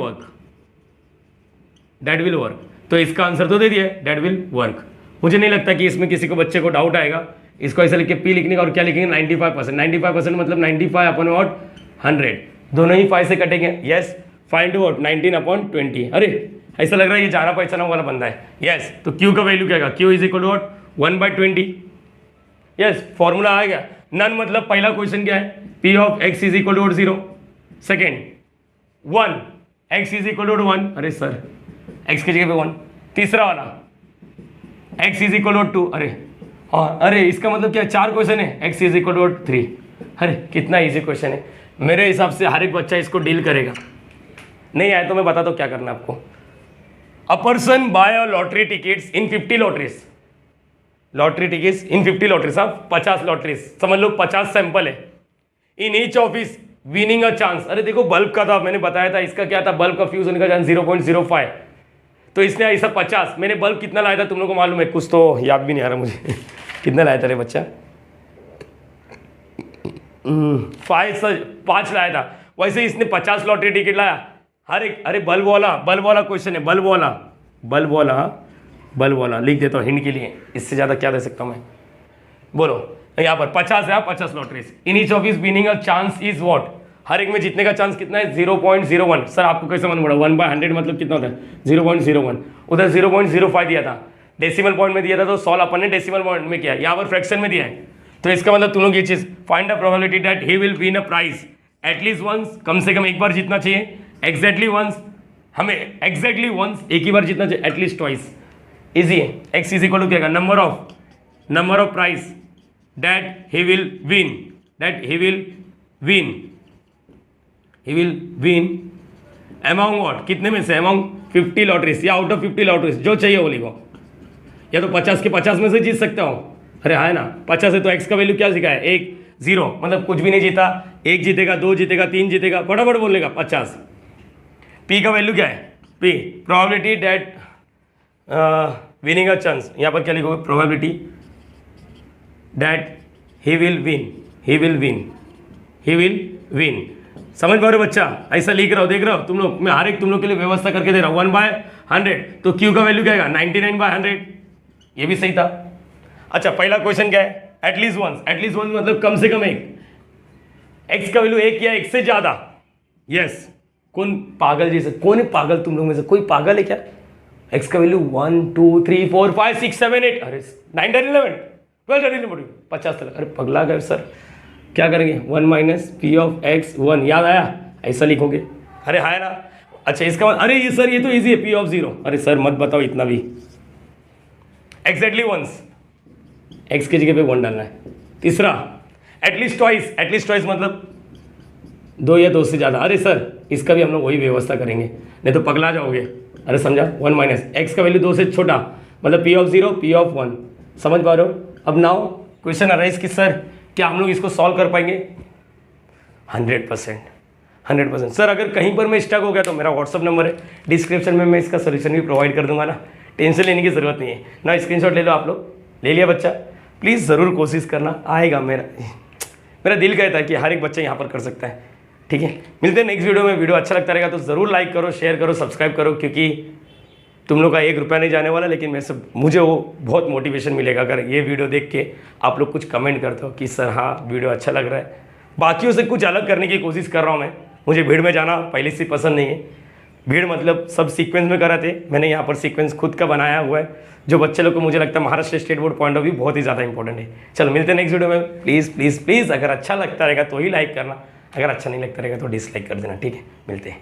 work, तो इसका आंसर तो दे दिया, दैट विल वर्क। मुझे नहीं लगता कि इसमें किसी को बच्चे को डाउट आएगा, इसको ऐसा लिख के पी लिखने का, और क्या लिखेंगे 95%, 95% मतलब 95 अपॉन वॉट 100, दोनों ही 5 से कटेंगे, यस, फाइंड वॉट 19 अपॉन 20, अरे ऐसा लग रहा है ये जाना पहचाना वाला बंदा है, यस। तो Q का वैल्यू क्या है, Q is equal to what 1/20, yes, formula आ गया। नन मतलब पहला क्वेश्चन क्या है, P of x is equal to 0, second 1 x is equal to 1, अरे सर x की जगह पे 1, तीसरा वाला x इज इक्वल टू 2, अरे हाँ, अरे इसका मतलब क्या, 4 क्वेश्चन है, x इज इक्वल टू 3, अरे कितना इजी क्वेश्चन है। मेरे हिसाब से हर एक बच्चा इसको डील करेगा, नहीं आए तो मैं बता दो क्या करना है आपको। A person by a lottery tickets in 50 lotteries, lottery tickets in 50 lotteries, आप 50 लॉटरीज समझ लो, 50 सैंपल है, इन each office winning a chance, अरे देखो बल्ब का था, मैंने बताया था, इसका क्या था, बल्ब का फ्यूज होने का चांस 0.05, तो इसने ऐसा 50, मैंने बल्ब कितना लाया था तुम लोगों को मालूम है, कुछ तो याद भी नहीं आ रहा मुझे कितना लाया था रे बच्चा, 5 लाया था, वैसे इसने 50 लॉटरी टिकट लाया, हर एक, अरे बल्ब वाला क्वेश्चन है, बल्ब वाला लिख देता हूँ हिंट के लिए, इससे ज़्यादा क्या दे सकता हूँ मैं, बोलो यहाँ पर 50 है, 50 lotteries, in each office winning a chance is what, हर एक में जीतने का चांस कितना है 0.01, सर आपको कैसे मालूम पड़ा, 1/100 मतलब कितना होता है 0.01, उधर 0.05 दिया था, डेसिमल पॉइंट में दिया था, तो सॉल्व अपन ने डेसिमल पॉइंट में किया, यहाँ पर फ्रैक्शन में दिया है, तो इसका मतलब तुम लोग ये चीज find the probability that he will win a prize at least once, कम से कम एक बार जीतना चाहिए, एग्जैक्टली वंस, हमें एग्जैक्टली वंस एक ही बार जीतना चाहिए, एटलीस्ट ट्वाइस, इजी है। x इज इक्वल टू क्या, number of price that he will win amount what, कितने में से, अमाउंट 50 लॉटरीज, या आउट ऑफ 50 लॉटरीज, जो चाहिए वो लिखो, या तो 50 के 50 में से जीत सकता हो, अरे है ना 50 है तो x का वैल्यू क्या सीखा है, 1 0, मतलब कुछ भी नहीं जीता, 1 जीतेगा, 2 जीतेगा, 3 जीतेगा, फटाफट बोलेगा 50। p का वैल्यू क्या है, p probability that winning a chance, यहाँ पर क्या लिखोगे, probability that he will win, समझ पा रहे हो बच्चा, ऐसा लिख रहा हो, देख रहे हो तुम लोग, मैं हर एक तुम लोग के लिए व्यवस्था करके दे रहा हूँ, 1/100, तो Q का वैल्यू क्या है 99/100, ये भी सही था। अच्छा पहला क्वेश्चन क्या है, एटलीस्ट वंस मतलब कम से कम एक, x का वैल्यू 1 या 1 से ज्यादा, यस, कौन पागल जैसे, कौन है पागल तुम लोग में से, कोई पागल है क्या, x का वैल्यू 1 2 3 4 5 6 7 8, अरे 9 10 11 12 13 14 50 तक, अरे पगला गए सर, क्या करेंगे 1 माइनस पी ऑफ एक्स 1, याद आया, ऐसा लिखोगे, अरे है ना। अच्छा इसका मतलब, अरे ये सर ये तो इजी है, पी ऑफ 0, अरे सर मत बताओ इतना भी, एग्जैक्टली वंस, एक्स की जगह पे 1 डालना है। तीसरा एटलीस्ट ट्वाइस मतलब 2 या 2 से ज़्यादा, अरे सर इसका भी हम लोग वही व्यवस्था करेंगे, नहीं तो पगला जाओगे, अरे समझा, 1 माइनस एक्स का वैल्यू 2 से छोटा मतलब पी ऑफ 0 पी ऑफ 1, समझ पा रहे हो। अब नाउ क्वेश्चन अराइज कि सर क्या हम लोग इसको सॉल्व कर पाएंगे, 100%। सर अगर कहीं पर मैं स्टक हो गया तो मेरा व्हाट्सअप नंबर है, डिस्क्रिप्शन में मैं इसका सोल्यूशन भी प्रोवाइड कर दूंगा ना, टेंशन लेने की ज़रूरत नहीं है ना। स्क्रीनशॉट ले लो आप लोग, ले लिया बच्चा, प्लीज़ ज़रूर कोशिश करना, आएगा। मेरा दिल कहता है कि हर एक बच्चा यहाँ पर कर सकता है, ठीक है, मिलते हैं नेक्स्ट वीडियो में। वीडियो अच्छा लगता रहेगा तो ज़रूर लाइक करो, शेयर करो, सब्सक्राइब करो, क्योंकि तुम लोग का 1 रुपया नहीं जाने वाला, लेकिन मुझे वो बहुत मोटिवेशन मिलेगा अगर ये वीडियो देख के आप लोग कुछ कमेंट करते हो कि सर हाँ वीडियो अच्छा लग रहा है। बाकियों से कुछ अलग करने की कोशिश कर रहा हूँ मैं। मुझे भीड़ में जाना पहले से पसंद नहीं है। भीड़ मतलब सब सीक्वेंस में कराते, मैंने यहाँ पर सीक्वेंस खुद का बनाया हुआ है, जो बच्चे लोग को मुझे लगता है Maharashtra state board point of view बहुत ही ज़्यादा इंपॉर्टेंट है। चलो मिलते हैं नेक्स्ट वीडियो में। प्लीज़ प्लीज़ प्लीज़ अगर अच्छा लगता रहेगा तो ही लाइक करना, अगर अच्छा नहीं लगता रहेगा तो डिसलाइक कर देना। ठीक है, मिलते हैं।